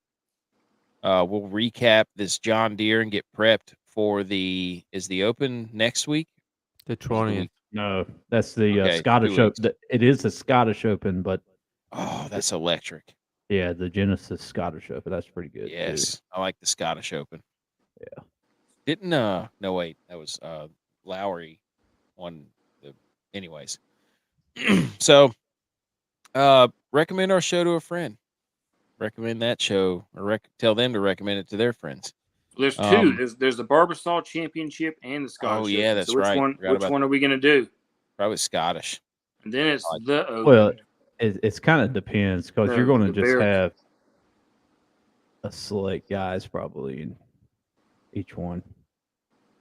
We'll recap this John Deere and get prepped for is the Open next week? The 20th. No, that's the Scottish Open. It is the Scottish Open, but that's electric. Yeah, the Genesis Scottish Open. That's pretty good. Yes, too. I like the Scottish Open. Yeah. Didn't no wait, that was Lowry won the anyways. So recommend our show to a friend. Recommend that show or tell them to recommend it to their friends. There's two. There's the Barbasol Championship and the Scottish. Oh yeah, Open. that's so which right. Which one are we gonna do? Probably Scottish. And then it's the Open. Well, it's kind of depends because you're going to just have a select guys probably in each one.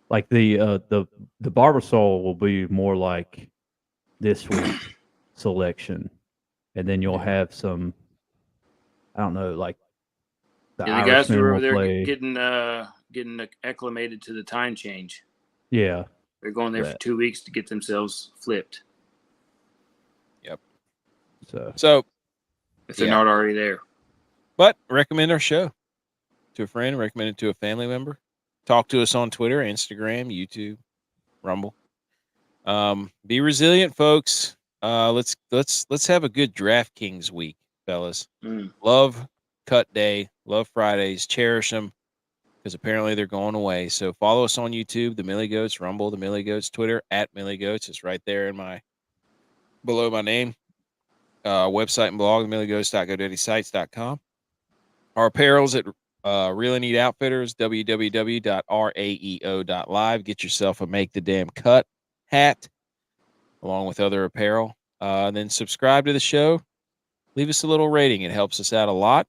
Like the Barbasol will be more like this week selection, and then you'll have some. I don't know, like the guys who are over there getting acclimated to the time change. Yeah, they're going there for 2 weeks to get themselves flipped. Yep. So if they're not already there. But recommend our show to a friend, recommend it to a family member. Talk to us on Twitter, Instagram, YouTube, Rumble. Be resilient, folks. Let's have a good DraftKings week, fellas. Love cut day, love Fridays, cherish them because apparently they're going away. So follow us on YouTube, the Millie Goats, Rumble, the Millie Goats, Twitter at Millie Goats. It's right there in below my name. Website and blog, milliegoats.godaddysites.com. Our apparels at Real and Neat Outfitters, www.raeo.live. Get yourself a Make the Damn Cut hat along with other apparel. And then subscribe to the show. Leave us a little rating. It helps us out a lot.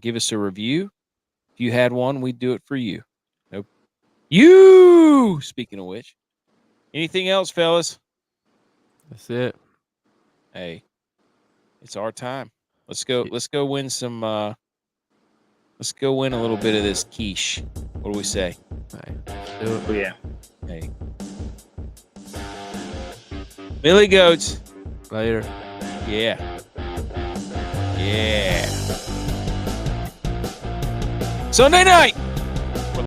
Give us a review. If you had one, we'd do it for you. Nope. You! Speaking of which. Anything else, fellas? That's it. Hey. It's our time. Let's go win some let's go win a little bit of this quiche. What do we say? Hey, let's do it. Oh, yeah. Hey. Millie Goats. Later. Yeah. Yeah. Sunday night.